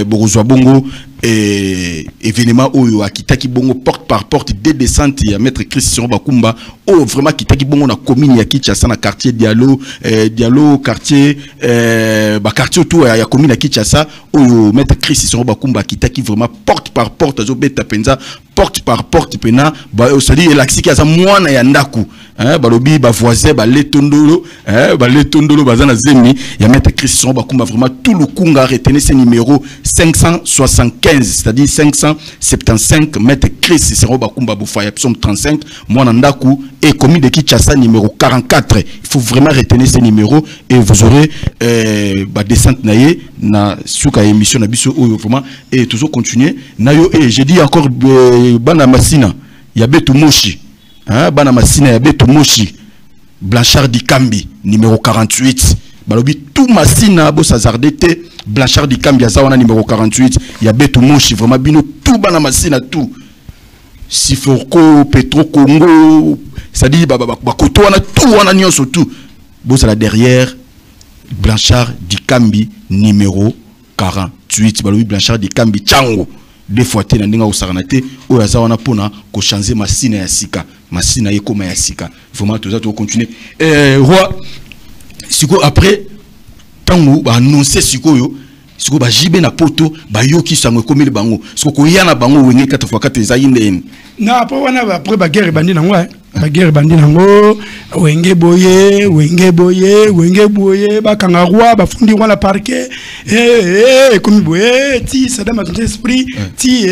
Borozwa Bongo. Événement où Akitaki Bongo porte par porte des descentes il y a Maître Christian Bakumba oh vraiment Akitaki Bongo na commune ya Kinshasa na quartier Diallo quartier quartier autour ya commune ya Kinshasa où Maître Christian Bakumba Akitaki vraiment porte par porte azobeta penza porte par porte pena c'est-à-dire elaxiki aza mwana ya ndaku balobi ba voisin ba letondolo bazana zemi ya maître Christian bakumba vraiment tout le kunga retenez ce numéro 575 c'est-à-dire 575 maître Chris sero bakumba bufaya psom 35 mwana ndaku et commis de Kinshasa numéro 44. Il faut vraiment retenir ce numéro et vous aurez descente naie na suka émission na biso vraiment et toujours continuer nayo et j'ai dit encore bana masina ya betu moshi bana masina ya betu moshi Blanchard Dikambi numéro 48 balobi tout masina bo sazardete Blanchard Dikambi azawana numéro 48 ya betu moshi vraiment bino tout bana masina tout Siforco Petro Congo c'est-à-dire bakoto wana tout wana nyonso tout bo ça là derrière Blanchard Dikambi numéro 48 balobi Blanchard Dikambi Tchango deux fois te na ndinga usaranate o yaza wana pona ko changer masina ya sika masina yekoma ya sika vraiment tout ça to continuer roi siko après tango ba annoncer siko yo siko ba jibe na poto ba yoki sango komeli bango siko ko yana bango wenge 4x4 ezayinde na après ba guerre bandi nango ba guerre bandi nango wenge boye ba kanga roi ba fundi wana parquet comme boye ti Saddam a esprit ti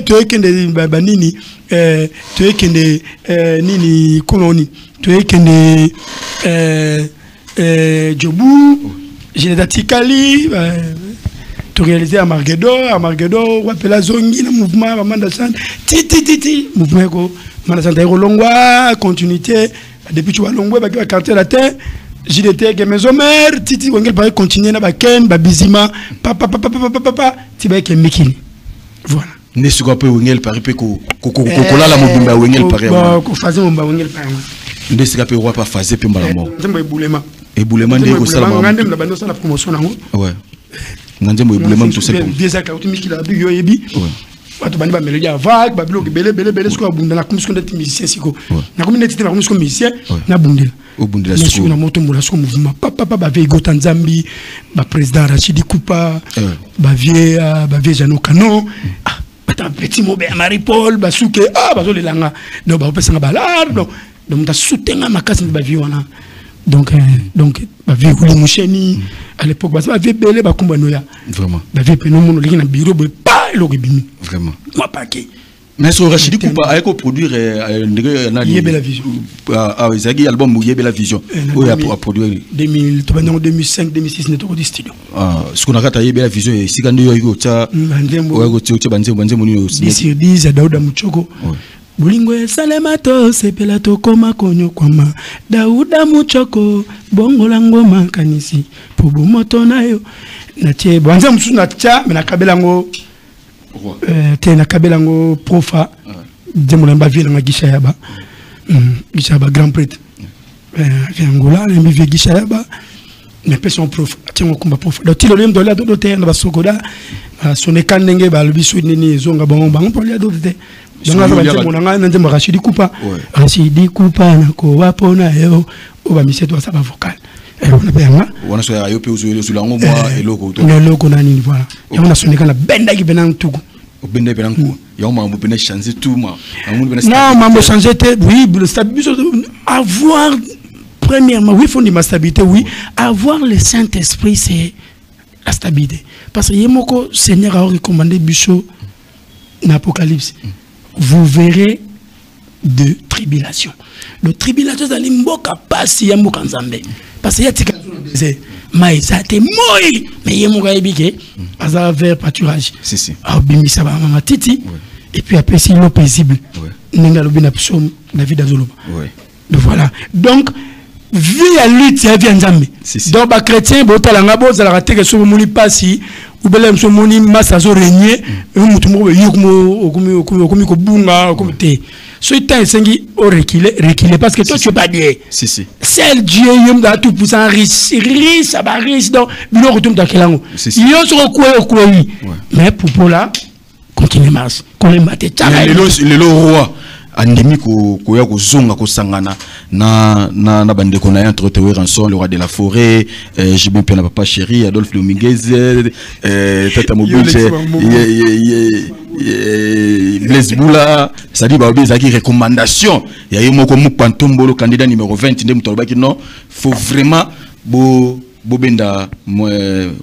to ekende banini to ekende nini koloni to ekende Jobu Génédatikali to réaliser à Margedo rappela zongi na mouvement Amanda Sant ti mouvement ko Amanda Sant longwa continuité depuis tu vas longwa ba quartier la terre JDT que maison mère titi wengel ba continuer na ba ken ba bizima papa ti ba ke mikini voilà ne se quoi peut wengel pari pe ko kola la mobimba wengel pari ko fazer mobimba wengel pari ne se quoi pas fazer pe mbala mo Ebulema ndeko sala ma ngande na bando sala promotion nango ouais ngandembo ebulema tout ça vieux aka utimiki la biyo yebi watu bandi ba mélodie vague ba bloc belé siko bunda na komisko ndeti musicien siko na komi ndeti na komisko musicien na bundela au bundela siko na moto mbula siko mouvement papa ba vego Tanzambi ba président Rachidi Kupa ba vieux Jano Kano bata petit mobe Marie Paul ba souke bazo lelanga donc ba pesa balar donc ta soutenga makasi ba vieux wana donc ba vie ko musheni à l'époque ba vie belé ba kumba noya vraiment ba vie pe no mono liki na bureau be pa logi bimi vraiment moi paquet mais sur Rachidi Kupa a ko produire na Yebela Vision Zagi album Yebela Vision où il a produire 2005 2006 ne to studio ce qu'on a kata Yebela Vision et sikandi yo iko cha go cha banzemo ni 10 Dauda Muchoko Bulingo salemato sepela to koma konyo kwama Dauda Muchoko bongo lango makanisi pubu moto nayo na tie banza musu na tia na kabelango te na kabelango profa demolemba vie na gishayaba gishayaba grand prêtre Angola le vie gishayaba mais personne prof tiens komba prof do tilo lem do la do te na basokoda soneka ndenge ba lobiso nini zonga bango pour ya do te donc là on a un Rachidi Kupa na ko wapona yo o ba miseto sa ba vocal on a bien on a so ya yo pe sur lango moi et logo to logo na nini voilà et on a soneka na benda ki benang tugu benda benang ko ya on m'a bena changer tout ma non m'a changer oui le stabilité avoir premièrement oui faut une stabilité oui avoir le Saint-Esprit c'est la stabilité parce que yemoko Seigneur a recommandé bicho l'Apocalypse vous verrez de tribulation. Le tribulation c'est l'imboka pasi ya mboka nzambe. Parce que y a tika c'est maïsa te moi mais yemoka ebike aza vers pâturage. Si. Ah bimisa ba mama titi et puis après c'est l'eau paisible. Ninga lobi na psom David azoloba. Donc voilà. Donc vie à lutte ya vie nzambe. Donc ba chrétien bo talanga bo za la rater que so moni pasi ou belem so moni massa zo régner mutu mo yokumo ko bunga ko te so temps sengi o reculer parce que toi tu pas Dieu si c'est Dieu yom da tout puissant riche ça va riche donc bilo retombe dans kelango yo so ko mais pour là continue marche qu'on les mate le roi andemi ko ya ko zonga ko sangana na bandeko na entre Ranson le roi de la forêt j'ai bien pena papa chéri Adolphe Dominguez tata Mobile Blaise Boula, ça dit bah des recommandation. Il y a eu mon comme Pantombo le candidat numéro 20 de Mutolba qui non, faut vraiment bobenda moi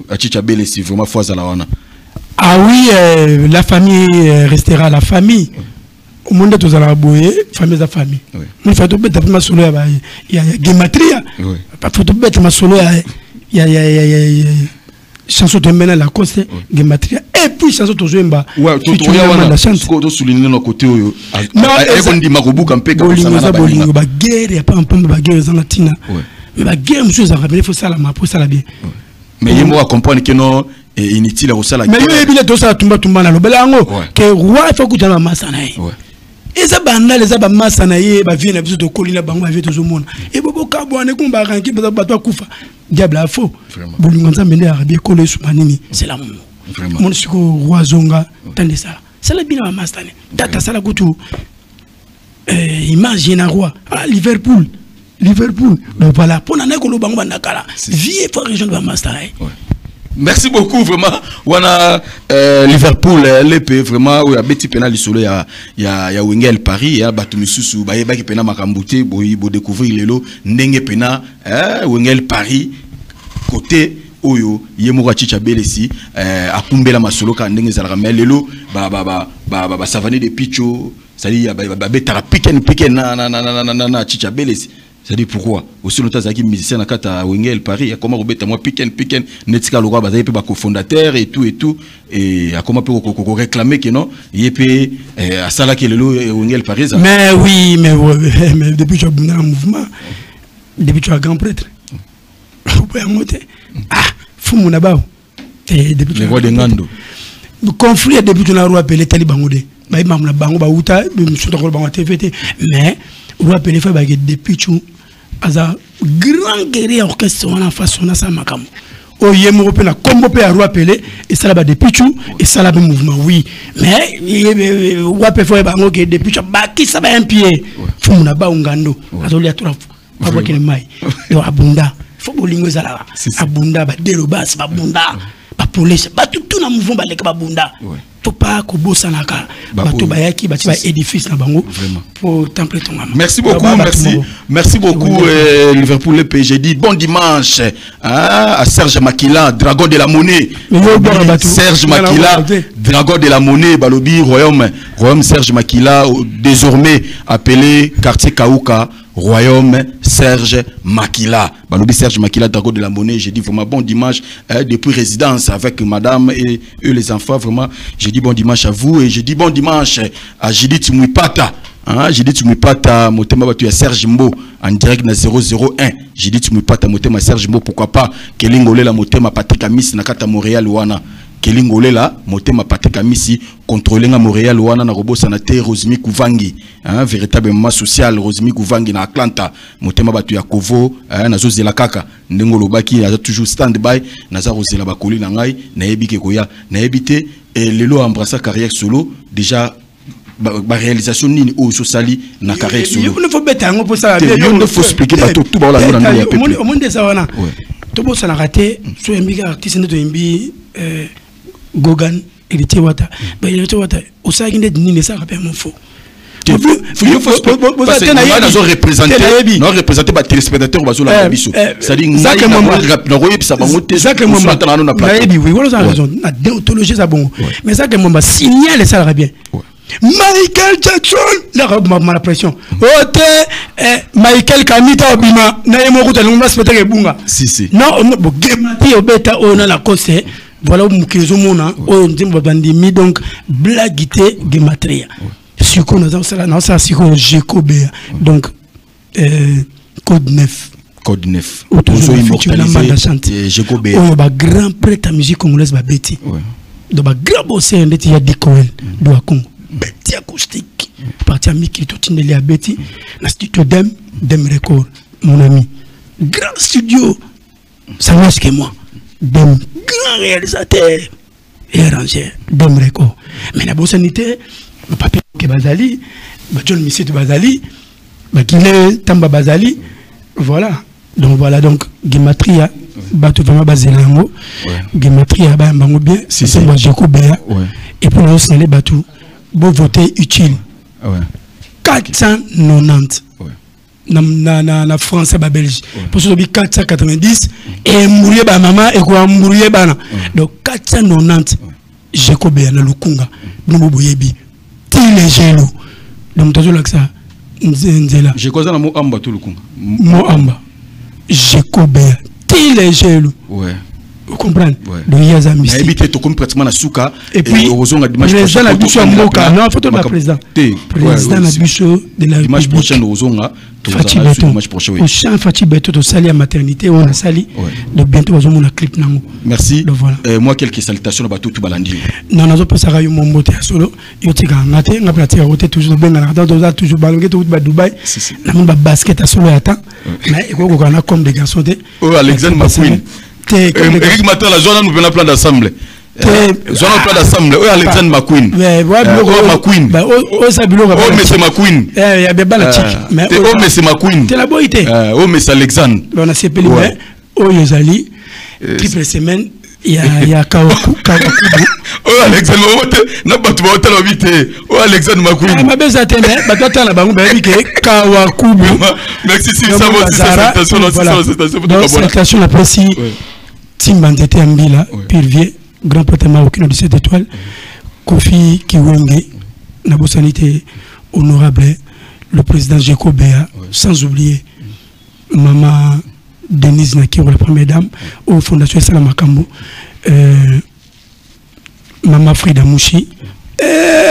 Achicha Bele c'est vraiment fois à la wana. Ah oui, la famille restera la famille. Au monde de tous à la boye, famille à famille. Mon fait tout bête ma solo il y a Gematria. Pas tout bête ma solo il y a chanson de Mena la Coste, Gematria, et puis chanson de Zoemba. Ouais, tout la chante. Ce qu'on doit souligner nos côtés. Non, on dit Maroubou Campé comme ça. Bolingo, bah guerre, il n'y a pas un peu de guerre dans la Tina. Mais bah guerre, monsieur, ça va bien, il faut ça la main, pour ça la bien. Mais il faut comprendre que non, inutile au salaire. Mais il y a tout ça, tout le monde, le belango, que roi, il faut que tu aies ma masse en aïe. Et ça, les abats masse en aïe, bah viens, de colline, bah on va tout le monde. Et beaucoup de carbone, et qu'on va ranker, bah toi, Koufa. Diable à faux. Bolingo, ça mène à bien coller sur Manini. C'est la même. Mon sucre, roi Zonga, tendez ça. C'est la bien à masse en aïe. Data, ça la goûte. Imagine un roi. Ah, Liverpool. Donc voilà, pour l'année que nous avons vie et pour la région de Bamasta. Merci beaucoup, vraiment. On a Liverpool, l'épée, vraiment, où il y a Betty Penal isolé, il y a Wengel Paris, il y a Batumisusu, il y a Baki Pena Makambouté, il découvrir les lots, Nenge Pena, Wengel Paris, côté. Oyo Yemura Chicha Belesi a Kumbela Masolo ka ndenge za ramel lelo ba savane de picho ça dit ba betara piken na Chicha Belesi ça dit pourquoi aussi longtemps zaki musicien na kata Wengel Paris comment robeta moi piken netika loko ba zapi ba cofondateur et tout et a comment peut réclamer que non yepé à sala que lelo Wengel Paris mais oui mais depuis tu as dans le mouvement depuis tu as grand prêtre vous pouvez monter. Ah, fou mon abao. Les rois de Ngando. Le conflit depuis que nous avons appelé Talibangode. Bah, il m'a dit Bango Baouta, nous sommes encore dans la TVT. Mais, on a appelé Fabag depuis que nous avons grand guerrier orchestre en façon de ça. Oh, il y a un peu de combo à appeler et ça là depuis que et ça là le mouvement, oui. Mais, on a appelé Bango depuis que Baki ça va un pied. Fou mon abao Ngando. Alors, il y a tout là. Pas voir qu'il est maille. Il y a Abunda. Faut bolingo zala abunda ba delobas ba bunda ba police ba tout na mouvement ba leka ba bunda faut pas ko bosanaka ba to ba yaki ba édifice na bango pour temple ton maman. Merci beaucoup, merci beaucoup Liverpool le PSG dit bon dimanche à Serge Makila Dragon de la Monnaie. Serge Makila Dragon de la Monnaie balobi royaume Serge Makila désormais appelé quartier Kaouka Royaume Serge Makila. Balobi Serge Makila, Dragon de la Monnaie. J'ai dit vraiment bon dimanche depuis résidence avec madame et eux les enfants. Vraiment, j'ai dit bon dimanche à vous et j'ai dit bon dimanche à Judith Mouipata. Judith Mouipata, motema batu ya Serge Mbo en direct na 001. Judith Mouipata, motema Serge Mbo. Pourquoi pas Kelingole la motema Patrick Amis na kata Montréal wana. Kelingole la motema Patrick Amisi contrôler à Montréal wana na robo sanateur Rosemi Kouvangi véritablement social Rosemi Kouvangi na Atlanta motema batu ya Kovo na zozela kaka ndengolo baki a toujours stand by na za rozela bakoli na ngai na yebike koya na yebite et lelo embrasser carrière solo déjà ba réalisation nini o so sali na carrière solo il faut bête ngo pour ça il faut expliquer ba tout ba la ngona ya pepe au monde ça wana to bo ça na raté so yembi artiste ndo yembi Gogan héritier wata ba héritier wata o sa kinde nini ça rappelle mon faux il faut représenter non représenter ba téléspectateur ba la biso ça dit na royep ça bango te ça que moi na plateau oui voilà ça raison na déontologie ça bon mais ça que moi ba signaler ça va bien Michael Jackson la pression ote Michael Kamita obima na yemo ko talunga spectacle bunga si non bo game ti obeta ona la cause voilà où mukezo mona o ndimba bandimi donc blagité gematria siko na ça siko Jekobea donc code 9 autour immortalisé Jekobea on ba grand prêtre à musique congolaise ba beti donc ba grand bossé ndeti ya Dikoel do Congo beti acoustique parti à Miki Totindeli à beti na studio Dem Record mon ami grand studio ça ne que moi Dem grand réalisateur et arrangeur Dem Record mais la bossanité papier que Bazali John Missit Bazali Bakile Tamba Bazali voilà donc Gematria Batu vraiment Bazelango Gematria ba mbango bien c'est moi Jekobea et puis nous signalé Batou, bon voter utile. 490. Na France et la Belgique. Pour ce 490 et mourir ba maman et quoi mourir bana. Donc 490 Jekobé na Lukunga. Nous boyebi. Ti les gelo. Donc toujours là que ça. Nzela. Jekoza na mo amba tout Lukunga. Mo amba. Jekobé. Ti les gelo. Ouais. Vous comprenez? Donc il y a des mystique. Habité tout comme pratiquement na souka. Et puis président la bicho Moka. Non, photo de président. Président la bicho de la dimanche prochain au Zonga. Au champ Fati Beto to sali à maternité on a sali. Donc bientôt on a un clip nango. Merci. Moi quelques salutations à tout balandi. Non non pas ça yo mombote solo. Yo tika ngate ngapla tika roté toujours benga na dans toujours balonge tout ba Dubaï. Na mon basket à solo ata. Mais ko ko na comme des garçons de. Oh Alexandre McQueen. Eric Matin la zone nous venons plan d'assemblée. Zone plan d'assemblée. Oh Alexandre McQueen. Oh McQueen. Oh Sabilo. Oh monsieur McQueen. Il y a bien la chic. Mais oh monsieur McQueen. C'est la beauté. Oh monsieur Alexandre. On a CPL mais oh Yozali. Triple semaine il y a Kawaku. Oh Alexandre n'a pas tout hôtel habité. Oh Alexandre McQueen. Ma belle atteint mais toi t'as la banque ben que Kawaku. Merci si ça va aussi salutation la précis. Timbandete Ambila, Pirvier, grand prêtre marocain de 7 étoiles, Kofi Kiwenge, Nabosanité honorable, le président Jekobéa, sans oublier maman Denise Nakiro, la première dame, au Fondation Salamakambo, maman Frida Mouchi,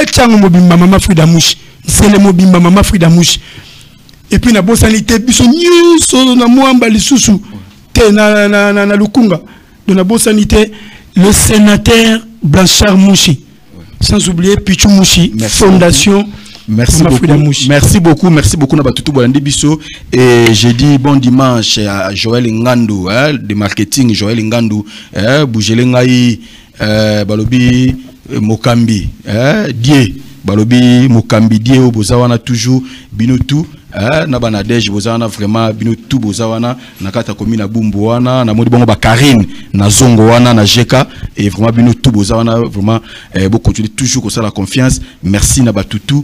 Tchango Mobimba, maman Frida Mouchi, c'est le Mobimba, maman Frida Mouchi, et puis Nabosanité, Bissonniou, Sono Namouamba, les Soussou, na Lukunga. De la bonne sanité, le sénateur Blanchard Mouchi. Sans oublier Pichou Mouchi, Fondation. Merci beaucoup. Merci beaucoup Nabatutu Bolandi Bisso. Et j'ai dit bon dimanche à Joël Ngandou, de marketing Joël Ngandou, Bougele Ngai, Balobi Mokambi, Die, Balobi Mokambi, Die, Bozawana toujours, Binotou. Na banadej bozana vraiment bino tout bozana nakata komina bumbu wana na modi bongo ba Karine na zongo wana na Jeka et vraiment bino tout bozana vraiment beaucoup continuer toujours comme ça la confiance. Merci na batutu.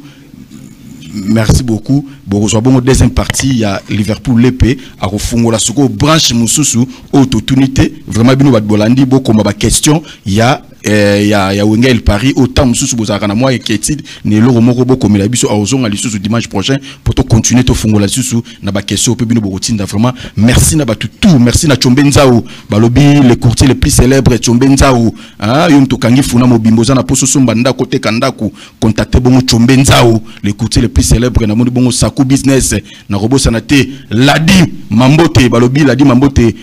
Merci beaucoup. Bon deuxième partie il y a Liverpool l'épée à refungola soko branche mususu autotunité vraiment bino bat bolandi beaucoup ma question il y a Wengel Paris autant mususu bozaka na moi et ketid ne loro moko boko mila biso azonga lisusu dimanche prochain pour continuer to fungola susu na ba question pe bino bokotinda vraiment merci na batutu merci na Chombenzao balobi le courtier le plus célèbre Chombenzao yom to kangi funa mobimboza na poso somba ndako te kandaku contacter bongo Chombenzao le courtier le plus célèbre na moni bongo Saku business na robosa na te Ladi Mambote balobi Ladi Mambote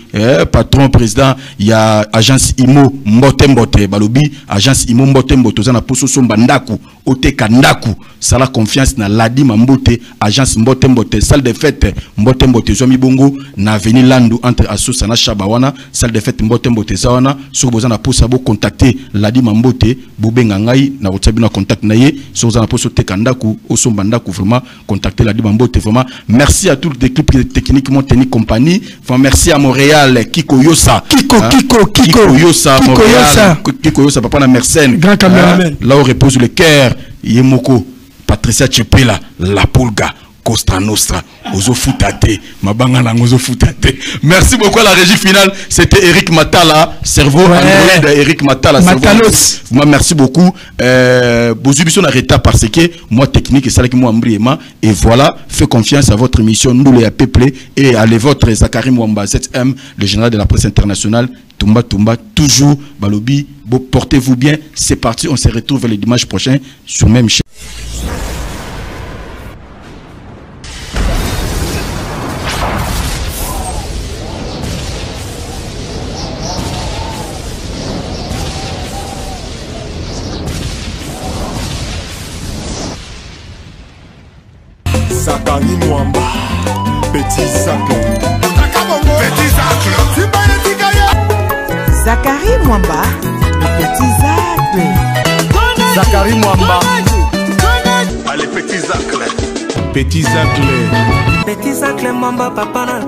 patron président il y a agence Imo Mbote balobi agence Imo Mbote za na poso somba ndaku ote kandaku sala confiance na Ladi Mambote agence Mbote salle de fête Mbote zomi bongo na avenue Landu entre Asosa na Shabawana salle de fête Mbote zawana sur boza na posa bo contacter Ladi Mambote bobenga ngai na rotabi na contact na ye sur boza na poso te kandaku osomba ndaku vraiment contacter Ladi Mambote vraiment merci à toute l'équipe technique Monteni compagnie enfin merci à Montréal Kiko Yosa Kiko Yosa Montréal Kiko Yosa papa na Mersenne grand caméraman là où repose le cœur Yemoko Patricia Chepela La Pulga Costa Nostra Ozo Futate Mabanga Ozo Futate. Merci beaucoup à la régie finale, c'était Eric Matala cerveau android Eric Matala Matalos. Moi merci beaucoup Bozubiso na reta parce que moi technique et ça qui moi ambriement et voilà fais confiance à votre émission nous les peuplés et à les votre Zachary Mwamba 7M le général de la presse internationale Tumba toujours balobi portez-vous bien c'est parti on se retrouve le dimanche prochain sur même chaîne. Zachary Mwamba, Petit Zacle. Zachary Mwamba, le Petit Zacle. Zachary Mwamba. Allez, Petit Zacle. Petit Zacle. Petit Zacle Mwamba, papa.